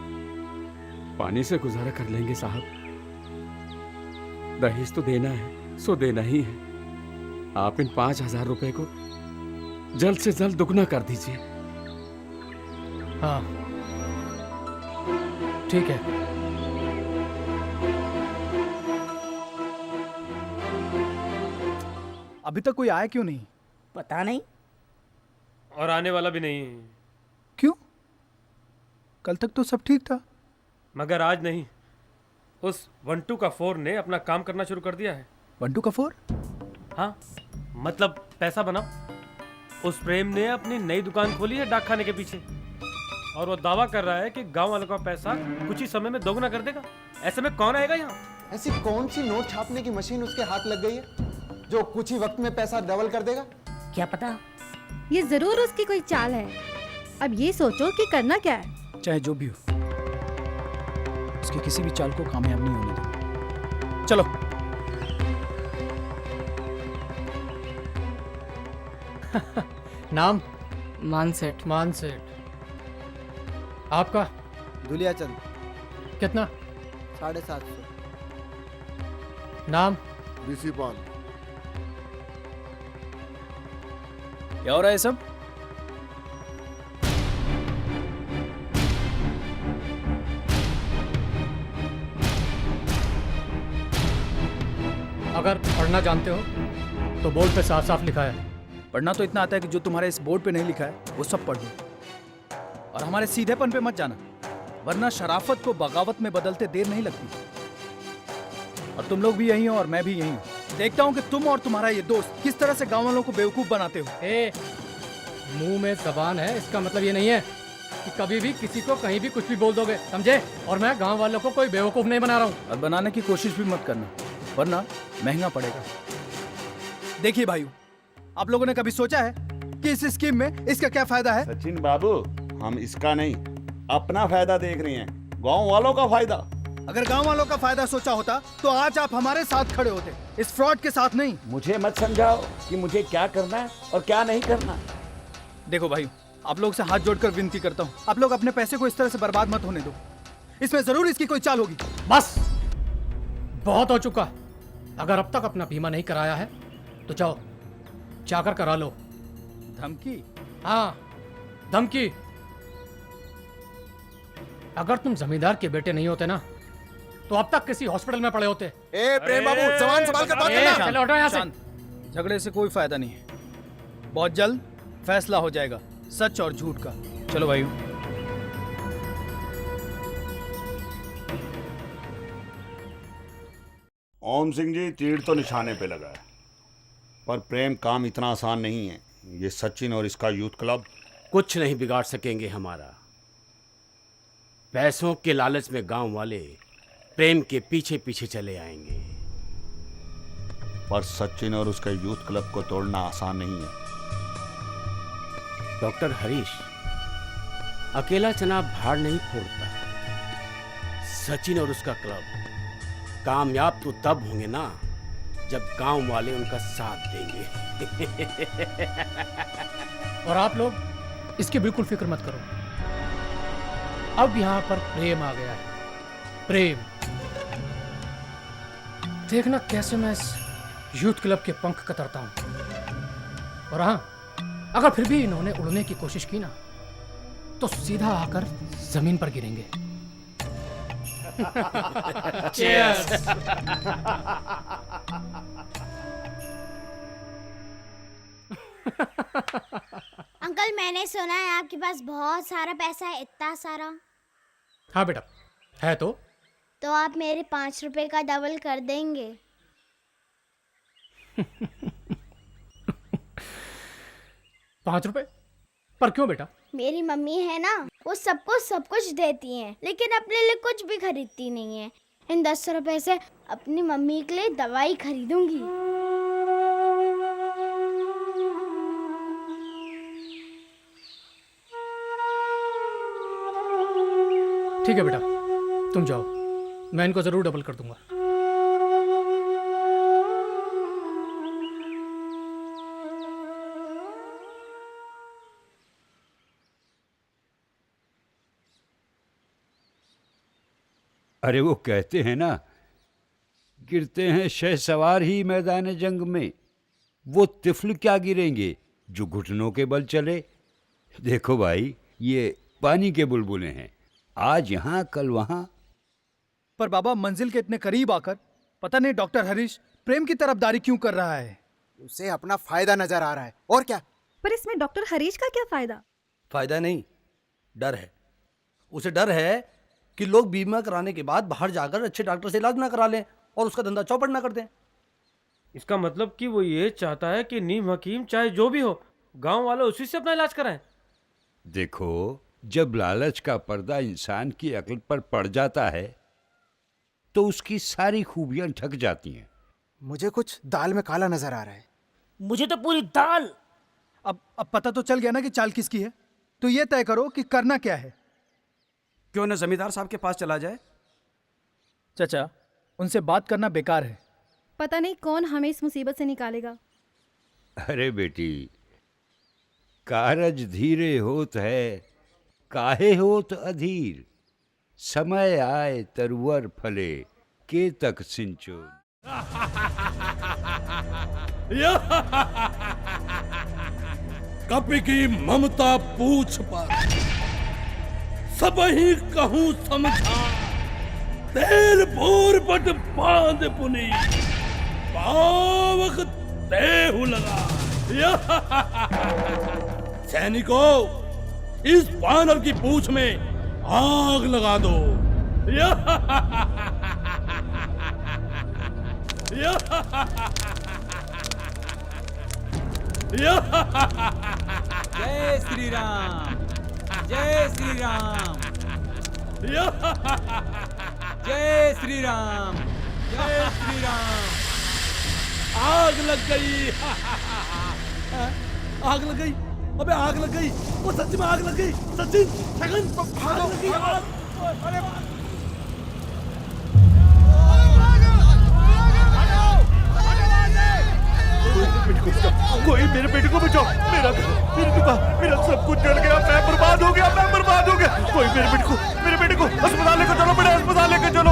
पानी से गुजारा कर लेंगे साहब। दहेज तो देना है, सो देना ही है। आप इन 5,000 रुपए को जल्द से जल्द दुगना कर दीजिए। हाँ ठीक है। अभी तक कोई आया क्यों नहीं? पता नहीं। और आने वाला भी नहीं। क्यों? कल तक तो सब ठीक था। मगर आज नहीं। उस 1-2 ने अपना काम करना शुरू कर दिया है। 1-2? हाँ, मतलब पैसा बनाओ। उस प्रेम ने अपनी नई दुकान खोली है डाक खाने के पीछे, और वो दावा कर रहा है कि गांव वालों का पैसा कुछ ही समय में दोगुना कर देगा। ऐसे में कौन आएगा यहाँ? ऐसी कौन सी नोट छापने की मशीन उसके हाथ लग गई है जो कुछ ही वक्त में पैसा डबल कर देगा? क्या पता। ये जरूर उसकी कोई चाल है। अब ये सोचो कि करना क्या है। चाहे जो भी हो, उसकी किसी भी चाल को कामयाब नहीं होने देना। चलो। नाम? मानसेठ। मानसेठ। आपका? दुलियाचंद। कितना? 750। नाम? ऋषि पाल। क्या हो रहा है सब? अगर पढ़ना जानते हो तो बोर्ड पे साफ साफ लिखा है। पढ़ना तो इतना आता है कि जो तुम्हारे इस बोर्ड पे नहीं लिखा है वो सब पढ़ लो। और हमारे सीधेपन पे मत जाना, वरना शराफत को बगावत में बदलते देर नहीं लगती। और तुम लोग भी यही हो और मैं भी यही हूँ। देखता हूँ कि तुम और तुम्हारा ये दोस्त किस तरह से गाँव वालों को बेवकूफ बनाते हो। मुंह में जबान है, इसका मतलब ये नहीं है कि कभी भी किसी को कहीं भी कुछ भी बोल दोगे, समझे? और मैं गांव वालों को कोई बेवकूफ नहीं बना रहा हूँ। और बनाने की कोशिश भी मत करना, वरना महंगा पड़ेगा। देखिए भाइयों, आप लोगों ने कभी सोचा है कि इस स्कीम में इसका क्या फायदा है? सचिन बाबू, हम इसका नहीं अपना फायदा देख रहे हैं, गांव वालों का फायदा। अगर गांव वालों का फायदा सोचा होता तो आज आप हमारे साथ खड़े होते, इस फ्रॉड के साथ नहीं। मुझे मत समझाओ कि मुझे क्या करना है और क्या नहीं करना। देखो भाई, आप लोग से हाथ जोड़कर विनती करता हूँ, आप लोग अपने पैसे को इस तरह से बर्बाद मत होने दो। इसमें जरूर इसकी कोई चाल होगी। बस बहुत हो चुका। अगर अब तक अपना बीमा नहीं कराया है तो जाओ जाकर करा लो। धमकी? हाँ, धमकी। अगर तुम जमींदार के बेटे नहीं होते ना तो अब तक किसी हॉस्पिटल में पड़े होते। ए प्रेम बाबू, जबान संभाल कर बात करना। चलो हटो यहाँ से। झगड़े से कोई फायदा नहीं है। बहुत जल्द फैसला हो जाएगा सच और झूठ का। चलो भाइयों। ओम सिंह जी, तीर तो निशाने पे लगा है, पर प्रेम काम इतना आसान नहीं है। ये सचिन और इसका यूथ क्लब कुछ नहीं बिगाड़ सकेंगे हमारा। पैसों के लालच में गांव वाले प्रेम के पीछे पीछे चले आएंगे। पर सचिन और उसके यूथ क्लब को तोड़ना आसान नहीं है। डॉक्टर हरीश, अकेला चना भाड़ नहीं फोड़ता। सचिन और उसका क्लब कामयाब तो तब होंगे ना जब गांव वाले उनका साथ देंगे। और आप लोग इसकी बिल्कुल फिक्र मत करो। अब यहाँ पर प्रेम आ गया है। प्रेम, देखना कैसे मैं इस यूथ क्लब के पंख कतरता हूं। और हाँ, अगर फिर भी इन्होंने उड़ने की कोशिश की ना तो सीधा आकर जमीन पर गिरेंगे। Cheers! अंकल, मैंने सुना है आपके पास बहुत सारा पैसा है। इतना सारा? हाँ बेटा, है तो आप मेरे 5 रुपए का डबल कर देंगे? ₹5 पर क्यों बेटा? मेरी मम्मी है ना, वो सबको सब कुछ देती हैं, लेकिन अपने लिए कुछ भी खरीदती नहीं है। इन 10 रुपए से अपनी मम्मी के लिए दवाई खरीदूंगी। ठीक है बेटा, तुम जाओ, मैं इनको जरूर डबल कर दूंगा। अरे वो कहते हैं ना, गिरते हैं शहसवार ही मैदान जंग में, वो तिफल क्या गिरेंगे जो घुटनों के बल चले। देखो भाई, ये पानी के बुलबुले हैं, आज यहाँ कल वहाँ। पर बाबा, मंजिल के इतने करीब आकर पता नहीं डॉक्टर हरीश प्रेम की तरफदारी क्यों कर रहा है। उसे अपना फायदा नजर आ रहा है, और क्या। पर इसमें डॉक्टर हरीश का क्या फायदा? फायदा नहीं, डर है। उसे डर है कि लोग बीमा कराने के बाद बाहर जाकर अच्छे डॉक्टर से इलाज ना करा लें और उसका धंधा चौपट ना कर दें। इसका मतलब कि वो ये चाहता है कि नीम हकीम चाहे जो भी हो, गांव वाले उसी से अपना इलाज कराएं। देखो, जब लालच का पर्दा इंसान की अक्ल पर पड़ जाता है तो उसकी सारी खूबियां ढक जाती हैं। मुझे कुछ दाल में काला नजर आ रहा है। मुझे तो पूरी दाल। अब पता तो चल गया ना कि चाल किसकी है, तो ये तय करो कि करना क्या है। क्यों न जमींदार साहब के पास चला जाए? चाचा, उनसे बात करना बेकार है। पता नहीं कौन हमें इस मुसीबत से निकालेगा। अरे बेटी, कारज धीरे होत है, काहे होत अधीर, समय आए तरुवर फले, के तक सिंचो। कपि की ममता पूछ पर सब ही कहूँ समझा, तेल बोर बट बांध पुनी, पावक देहु लगा। सैनिकों, इस वानर की पूंछ में आग लगा दो। जय श्री राम, जय श्री राम, जय श्री राम, जय श्री राम। आग लग गई। आग लग गई, अबे आग लग गई, वो सच में आग लग गई। सचिन, छगन, आग लग गई। अरे कोई मेरे बेटे को बचाओ, मेरा दुकान, मेरा सब कुछ जल गया, मैं बर्बाद हो गया, मैं बर्बाद हो गया। कोई मेरे बेटे को अस्पताल लेकर चलो, बड़े अस्पताल लेकर चलो।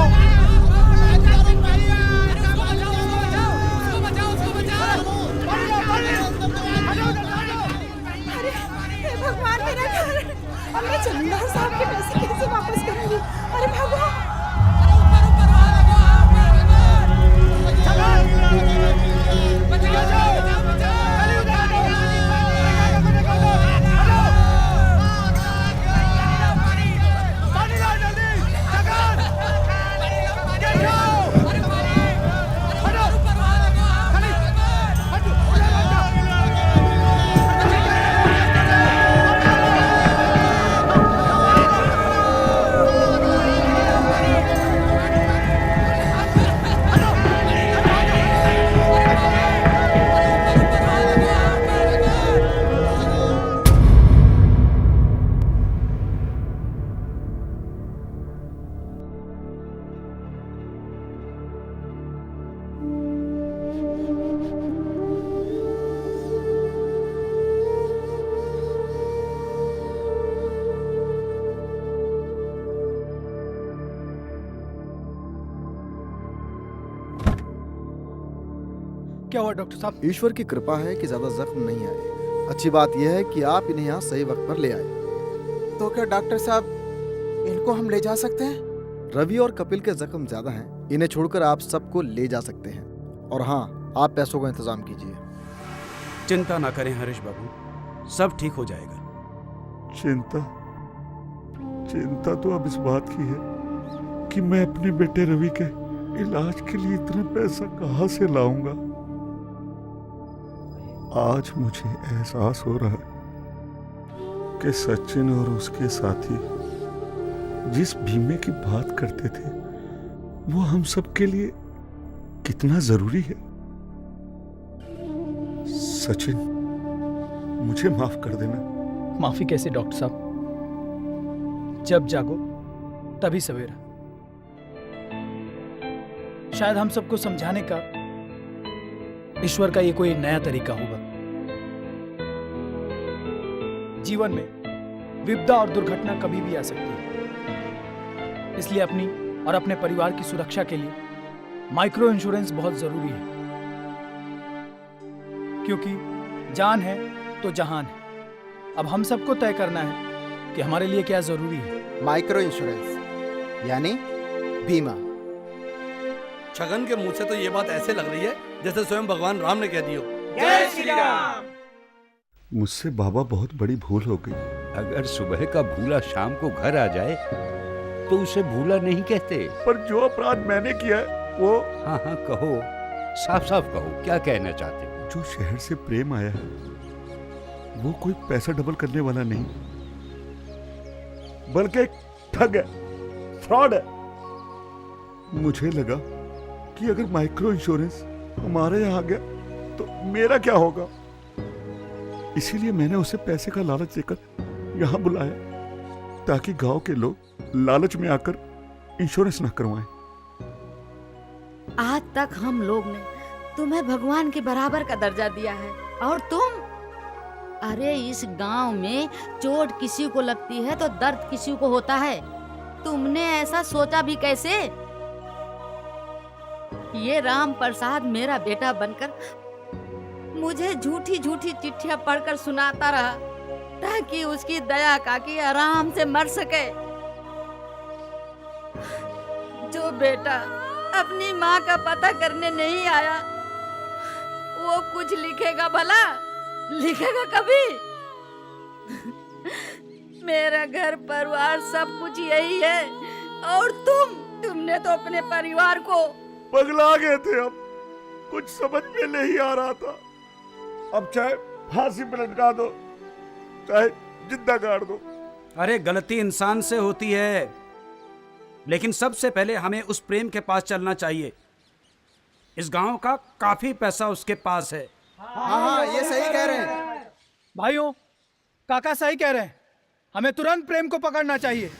अरे भगवान, मेरा घर, अब मैं जमींदार साहब के पैसे कैसे वापस करूंगी? अरे भगवान। क्या हुआ डॉक्टर साहब? ईश्वर की कृपा है कि ज्यादा जख्म नहीं आए। अच्छी बात यह है कि आप इन्हें यहाँ सही वक्त पर ले आए। तो क्या डॉक्टर साहब, इनको हम ले जा सकते हैं? रवि और कपिल के जख्म ज्यादा हैं, इन्हें छोड़कर आप सबको ले जा सकते हैं। और हाँ, आप पैसों का इंतजाम कीजिए। चिंता ना करें हरीश बाबू, सब ठीक हो जाएगा। चिंता तो अब इस बात की है कि मैं अपने बेटे रवि के इलाज के लिए इतना पैसा कहाँ से लाऊंगा। आज मुझे एहसास हो रहा है कि सचिन और उसके साथी जिस बीमे की बात करते थे वो हम सब के लिए कितना जरूरी है। सचिन, मुझे माफ कर देना। माफी कैसे डॉक्टर साहब? जब जागो तभी सवेरा। शायद हम सबको समझाने का ईश्वर का ये कोई नया तरीका होगा। जीवन में विपदा और दुर्घटना कभी भी आ सकती है, इसलिए अपनी और अपने परिवार की सुरक्षा के लिए माइक्रो इंश्योरेंस बहुत जरूरी है, क्योंकि जान है तो जहान है। अब हम सबको तय करना है कि हमारे लिए क्या जरूरी है। माइक्रो इंश्योरेंस यानी बीमा। छगन के मुंह से तो ये बात ऐसे लग रही है जैसे स्वयं भगवान राम ने कह दी हो। जय श्री राम। मुझसे बाबा बहुत बड़ी भूल हो गई। अगर सुबह का भूला शाम को घर आ जाए तो उसे भूला नहीं कहते। पर जो अपराध मैंने किया है वो। हाँ हाँ कहो, साफ साफ कहो, क्या कहना चाहते हो? जो शहर से प्रेम आया है वो कोई पैसा डबल करने वाला नहीं, बल्कि एक ठग है, फ्रॉड है। मुझे लगा कि अगर माइक्रो इंश्योरेंस हमारे यहाँ आ गया तो मेरा क्या होगा, इसीलिए मैंने उसे पैसे का लालच देकर यहाँ बुलाया ताकि गांव के लोग लालच में आकर इंश्योरेंस ना करवाएं। आज तक हम लोग ने तुम्हें भगवान के बराबर का दर्जा दिया है और तुम, अरे इस गांव में चोट किसी को लगती है तो दर्द किसी को होता है। तुमने ऐसा सोचा भी कैसे? ये राम प्रसाद मेरा बेटा बनकर मुझे झूठी झूठी चिट्ठियां पढ़कर सुनाता रहा ताकि उसकी दया काकी आराम से मर सके। जो बेटा अपनी माँ का पता करने नहीं आया वो कुछ लिखेगा भला? लिखेगा कभी? मेरा घर परिवार सब कुछ यही है और तुमने तो अपने परिवार को पगला गए थे। अब कुछ समझ में नहीं आ रहा था। अब चाहे फांसी पे लटका दो चाहे जिंदा गाड़ दो। अरे गलती इंसान से होती है, लेकिन सबसे पहले हमें उस प्रेम के पास चलना चाहिए। इस गांव का काफी पैसा उसके पास है। हाँ, ये सही कह रहे हैं भाइयों, काका सही कह रहे हैं। हमें तुरंत प्रेम को पकड़ना चाहिए।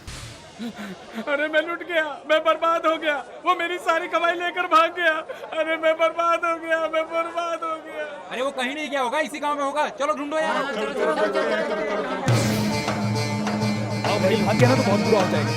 अरे मैं लुट गया, मैं बर्बाद हो गया, वो मेरी सारी कमाई लेकर भाग गया। अरे मैं बर्बाद हो गया, मैं बर्बाद हो गया। अरे वो कहीं नहीं गया होगा, इसी गांव में होगा। चलो ढूंढो यार। आओ भाई, भाग गया ना तो बहुत बुरा हो जाएगा।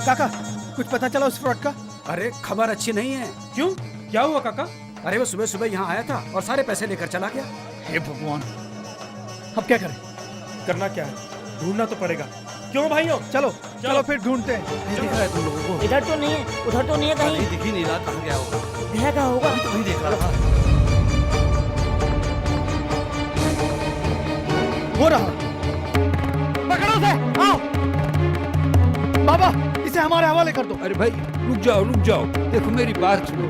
काका, कुछ पता चला उस फ्रॉड का? अरे खबर अच्छी नहीं है। क्यों, क्या हुआ काका? अरे वो सुबह सुबह यहाँ आया था और सारे पैसे लेकर चला गया। हे भगवान, अब क्या करें? करना क्या है, ढूंढना तो पड़ेगा। क्यों भाइयों? चलो चलो फिर ढूंढते हैं। नहीं दिख रहा है तुम लोगों को? इधर तो नहीं है, उधर तो नहीं है कहीं। नहीं दिख ही नहीं रहा, कहाँ गया होगा? गया कहाँ होगा? तो नहीं देख रहा। हो रहा, पकड़ो उसे, आओ। बाबा, इसे हमारे हवाले कर दो। अरे भाई रुक जाओ, देखो मेरी बात सुनो।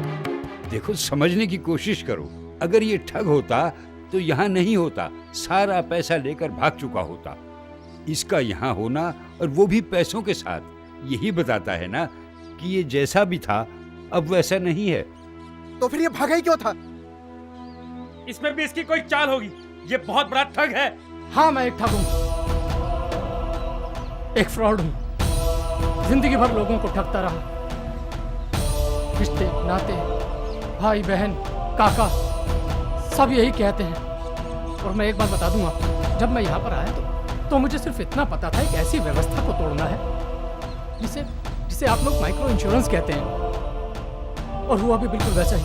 देखो समझने की कोशिश करो। अगर ये ठग होता तो यहाँ नहीं होता, सारा पैसा लेकर भाग चुका होता। इसका यहाँ होना और वो भी पैसों के साथ, यही बताता है ना कि ये जैसा भी था अब वैसा नहीं है। तो फिर ये भागा ही क्यों था? इसमें भी इसकी कोई चाल होगी। ये बहुत बड़ा ठग है। हाँ, मैं एक ठग हूँ, एक फ्रॉड हूँ। जिंदगी भर लोगों को ठगता रहा। रिश्ते नाते, भाई बहन, काका, सब यही कहते हैं। और मैं एक बात बता दूं आपको, जब मैं यहाँ पर आया तो मुझे सिर्फ इतना पता था कि ऐसी व्यवस्था को तोड़ना है जिसे आप लोग माइक्रो इंश्योरेंस कहते हैं। और हुआ भी बिल्कुल वैसा ही।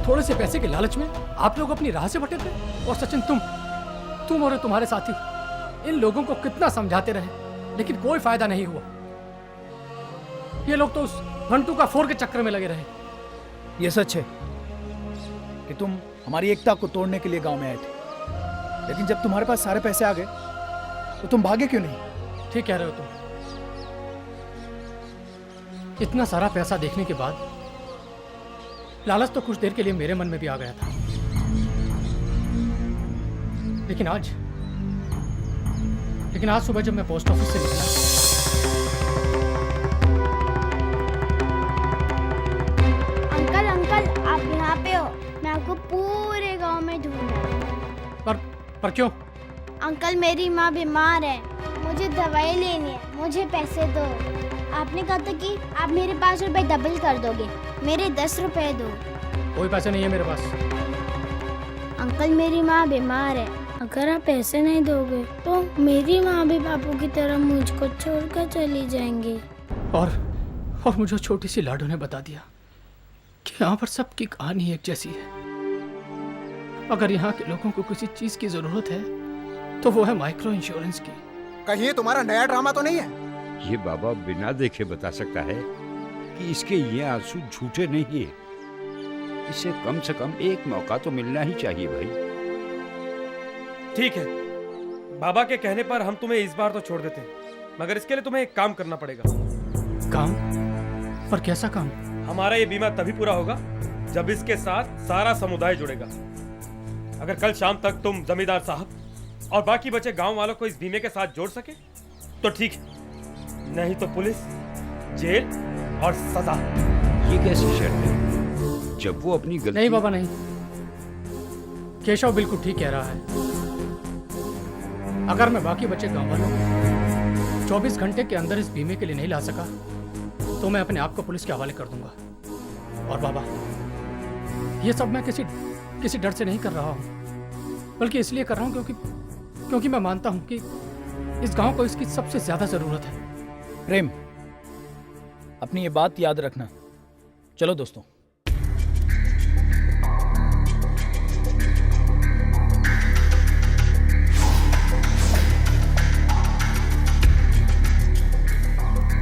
थोड़े से पैसे के लालच में आप लोग अपनी राह से भटक गए। और सचिन, तुम और तुम्हारे साथी इन लोगों को कितना समझाते रहे, लेकिन कोई फायदा नहीं हुआ। ये लोग तो उस घंटू का फोर के चक्कर में लगे रहे। ये सच है कि तुम हमारी एकता को तोड़ने के लिए गांव में आए थे, लेकिन जब तुम्हारे पास सारे पैसे आ गए तो तुम भागे क्यों नहीं? ठीक कह रहे हो तुम। इतना सारा पैसा देखने के बाद लालच तो कुछ देर के लिए मेरे मन में भी आ गया था, लेकिन आज सुबह जब मैं पोस्ट ऑफिस से निकला, अंकल आप यहाँ पे हो? मैं आपको पूरे गांव में ढूंढ रहा हूँ। पर क्यों? अंकल मेरी माँ बीमार है, मुझे दवाई लेनी है, मुझे पैसे दो। आपने कहा था कि आप मेरे 5 रुपए डबल कर दोगे, मेरे 10 रुपए दो। कोई पैसे नहीं है मेरे पास। अंकल मेरी माँ बीमार है, अगर आप पैसे नहीं दोगे तो मेरी माँ भी बापू की तरह मुझको छोड़कर चली जाएंगी। और मुझे छोटी सी लाडो ने बता दिया कि यहाँ पर सबकी कहानी एक जैसी है। अगर यहाँ के लोगों को किसी चीज की जरूरत है तो वो है माइक्रो इंश्योरेंस की। कहीं ये तुम्हारा नया ड्रामा तो नहीं है? ये बाबा बिना देखे बता सकता है कि इसके ये आंसू झूठे नहीं है। इसे कम से कम एक मौका तो मिलना ही चाहिए भाई। ठीक है, बाबा के कहने पर हम तुम्हें इस बार तो छोड़ देते हैं, मगर इसके लिए तुम्हें एक काम करना पड़ेगा। काम? पर कैसा काम? हमारा ये बीमा तभी पूरा होगा जब इसके साथ सारा समुदाय जुड़ेगा। अगर कल शाम तक तुम जमींदार साहब और बाकी बचे गांव वालों को इस बीमे के साथ जोड़ सके तो ठीक है, नहीं तो पुलिस, जेल और सजा। ये कैसी शर्त है? जब वो अपनी गलती... नहीं बाबा नहीं, केशव बिल्कुल ठीक कह रहा है। अगर मैं बाकी बचे गांव वालों को 24 घंटे के अंदर इस बीमे के लिए नहीं ला सका तो मैं अपने आप को पुलिस के हवाले कर दूंगा। और बाबा, ये सब मैं किसी डर से नहीं कर रहा हूँ, बल्कि इसलिए कर रहा हूँ क्योंकि मैं मानता हूँ कि इस गांव को इसकी सबसे ज्यादा जरूरत है। प्रेम, अपनी ये बात याद रखना। चलो दोस्तों।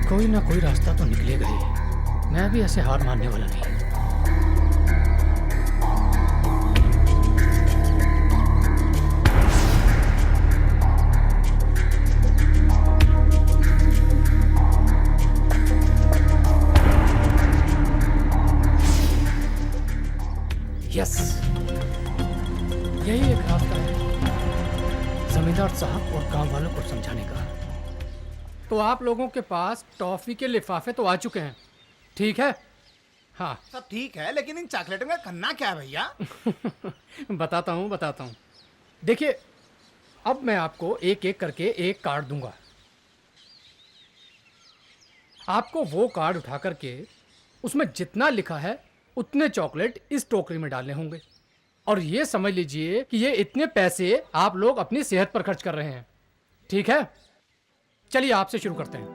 कोई ना कोई रास्ता तो निकलेगा ही। मैं भी ऐसे हार मानने वाला नहीं। यस, यही एक रास्ता है जमींदार साहब और गांव वालों को समझाने का। तो आप लोगों के पास टॉफी के लिफाफे तो आ चुके हैं, ठीक है? हाँ सब ठीक है, लेकिन इन चॉकलेटों का करना क्या है भैया? बताता हूँ। देखिए, अब मैं आपको एक एक करके एक कार्ड दूंगा। आपको वो कार्ड उठा करके उसमें जितना लिखा है उतने चॉकलेट इस टोकरी में डालने होंगे, और ये समझ लीजिए कि ये इतने पैसे आप लोग अपनी सेहत पर खर्च कर रहे हैं, ठीक है? चलिए आपसे शुरू करते हैं।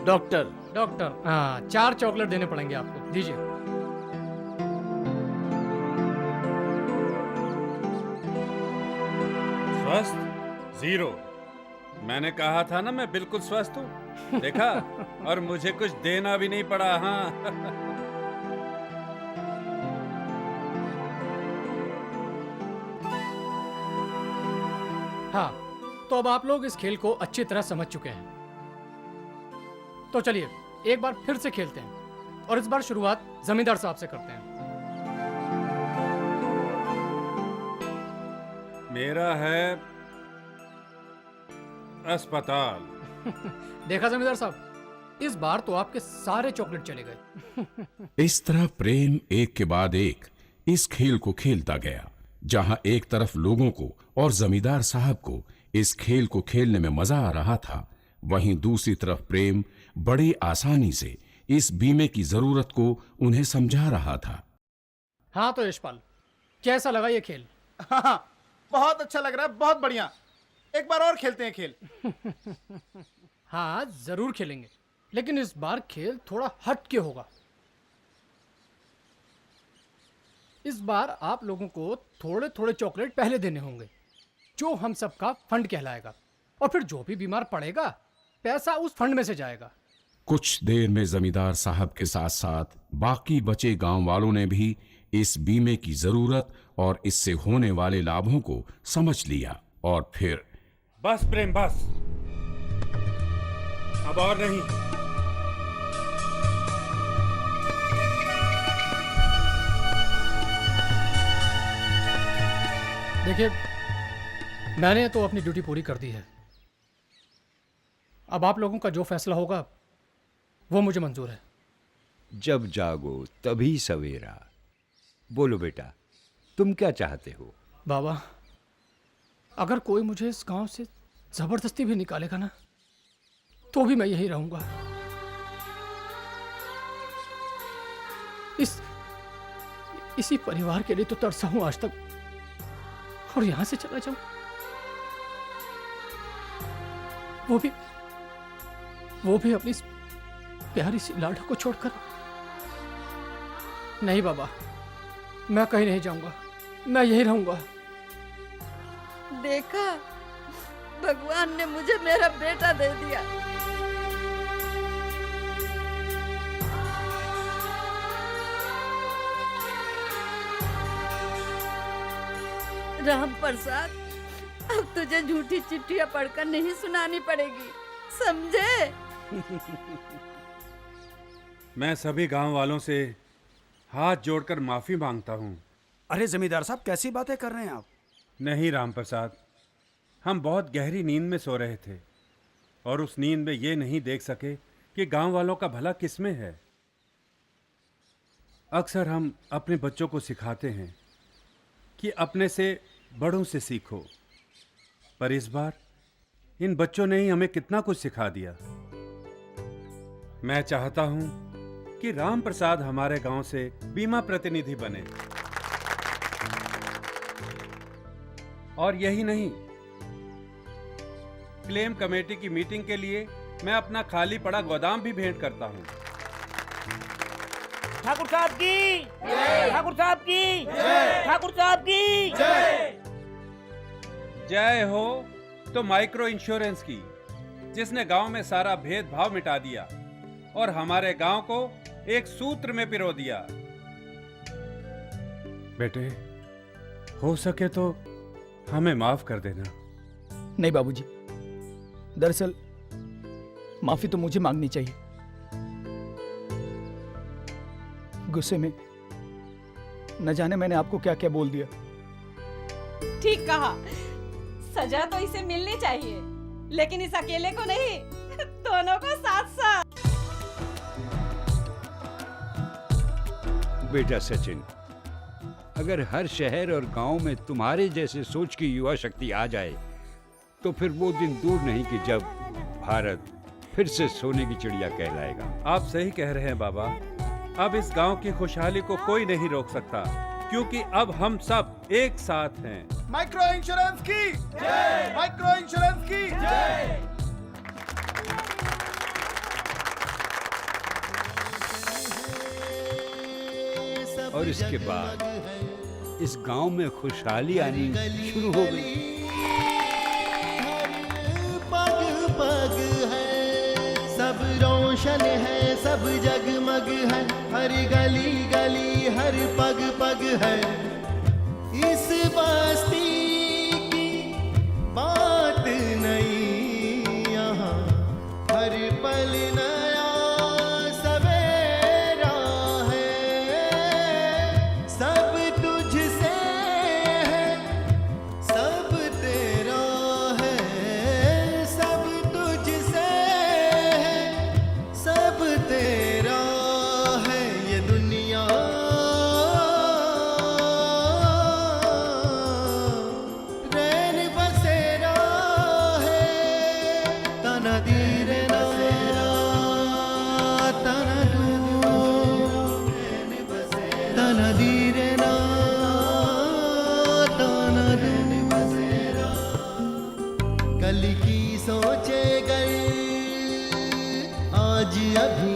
डॉक्टर। हाँ, 4 चॉकलेट देने पड़ेंगे आपको, दीजिए। स्वस्थ 0। मैंने कहा था ना मैं बिल्कुल स्वस्थ हूँ, देखा? और मुझे कुछ देना भी नहीं पड़ा। हाँ हाँ, तो अब आप लोग इस खेल को अच्छी तरह समझ चुके हैं। तो चलिए एक बार फिर से खेलते हैं, और इस बार शुरुआत जमींदार साहब से करते हैं। मेरा है अस्पताल। देखा जमींदार साहब, इस बार तो आपके सारे चॉकलेट चले गए। इस तरह प्रेम एक के बाद एक इस खेल को खेलता गया, जहां एक तरफ लोगों को और जमींदार साहब को इस खेल को खेलने में मजा आ रहा था, वहीं दूसरी तरफ प्रेम बड़ी आसानी से इस बीमे की जरूरत को उन्हें समझा रहा था। हाँ तो यशपाल, कैसा लगा ये खेल? हाँ, बहुत अच्छा लग रहा है, बहुत बढ़िया। एक बार और खेलते हैं खेल। हाँ जरूर खेलेंगे, लेकिन इस बार खेल थोड़ा हट के होगा। इस बार आप लोगों को थोड़े थोड़े चॉकलेट पहले देने होंगे, जो हम सबका फंड कहलाएगा, और फिर जो भी बीमार पड़ेगा पैसा उस फंड में से जाएगा। कुछ देर में जमींदार साहब के साथ साथ बाकी बचे गांव वालों ने भी इस बीमे की जरूरत और इससे होने वाले लाभों को समझ लिया, और फिर बस प्रेम बस, अब और नहीं। देखिए, मैंने तो अपनी ड्यूटी पूरी कर दी है। अब आप लोगों का जो फैसला होगा वो मुझे मंजूर है। जब जागो तभी सवेरा। बोलो बेटा, तुम क्या चाहते हो? बाबा, अगर कोई मुझे इस गांव से जबरदस्ती भी निकालेगा ना, तो भी मैं यही रहूंगा। इसी परिवार के लिए तो तरसा हूं आज तक, और यहां से चला जाऊं वो भी अपनी प्यारी सी लाडो को छोड़कर। नहीं बाबा, मैं कहीं नहीं जाऊंगा, मैं यही रहूंगा। देखा, भगवान ने मुझे मेरा बेटा दे दिया। राम प्रसाद, अब तुझे झूठी चिट्ठियां पढ़कर नहीं सुनानी पड़ेगी, समझे? मैं सभी गांव वालों से हाथ जोड़कर माफी मांगता हूं। अरे जमींदार साहब, कैसी बातें कर रहे हैं आप? नहीं राम प्रसाद, हम बहुत गहरी नींद में सो रहे थे और उस नींद में ये नहीं देख सके कि गांव वालों का भला किसमें है। अक्सर हम अपने बच्चों को सिखाते हैं कि अपने से बड़ों से सीखो, पर इस बार इन बच्चों ने ही हमें कितना कुछ सिखा दिया। मैं चाहता हूं कि राम प्रसाद हमारे गांव से बीमा प्रतिनिधि बने, और यही नहीं, क्लेम कमेटी की मीटिंग के लिए मैं अपना खाली पड़ा गोदाम भी भेंट करता हूं। ठाकुर साहब की जय, ठाकुर साहब की जय, ठाकुर साहब की जय। जय हो तो माइक्रो इंश्योरेंस की, जिसने गांव में सारा भेदभाव मिटा दिया और हमारे गांव को एक सूत्र में पिरो दिया। बेटे, हो सके तो हमें माफ कर देना। नहीं बाबूजी, दरअसल माफी तो मुझे मांगनी चाहिए। गुस्से में न जाने मैंने आपको क्या क्या बोल दिया। ठीक कहा, सजा तो इसे मिलनी चाहिए, लेकिन इस अकेले को नहीं, दोनों को साथ साथ। बेटा सचिन, अगर हर शहर और गांव में तुम्हारे जैसे सोच की युवा शक्ति आ जाए तो फिर वो दिन दूर नहीं कि जब भारत फिर से सोने की चिड़िया कहलाएगा। आप सही कह रहे हैं बाबा। अब इस गांव की खुशहाली को कोई नहीं रोक सकता, क्योंकि अब हम सब एक साथ हैं। माइक्रो इंश्योरेंस की जय, माइक्रो इंश्योरेंस की जय। और इसके बाद इस गांव में खुशहाली आनी शुरू हो गई। पग पग है, सब रोशन है, सब जगमग है, हर गली गली हर पग पग है। इस बस्ती की बात नहीं, यहाँ हर पल नया सवेरा है। सब तुझसे है, सब तेरा है, सब तुझसे है, सब तेरा है। ये दुनिया रैन बसेरा है, तना धीरे नसेरा, तना तना धीरे ना, तना बसेरा। कल की सोचे गए आज अभी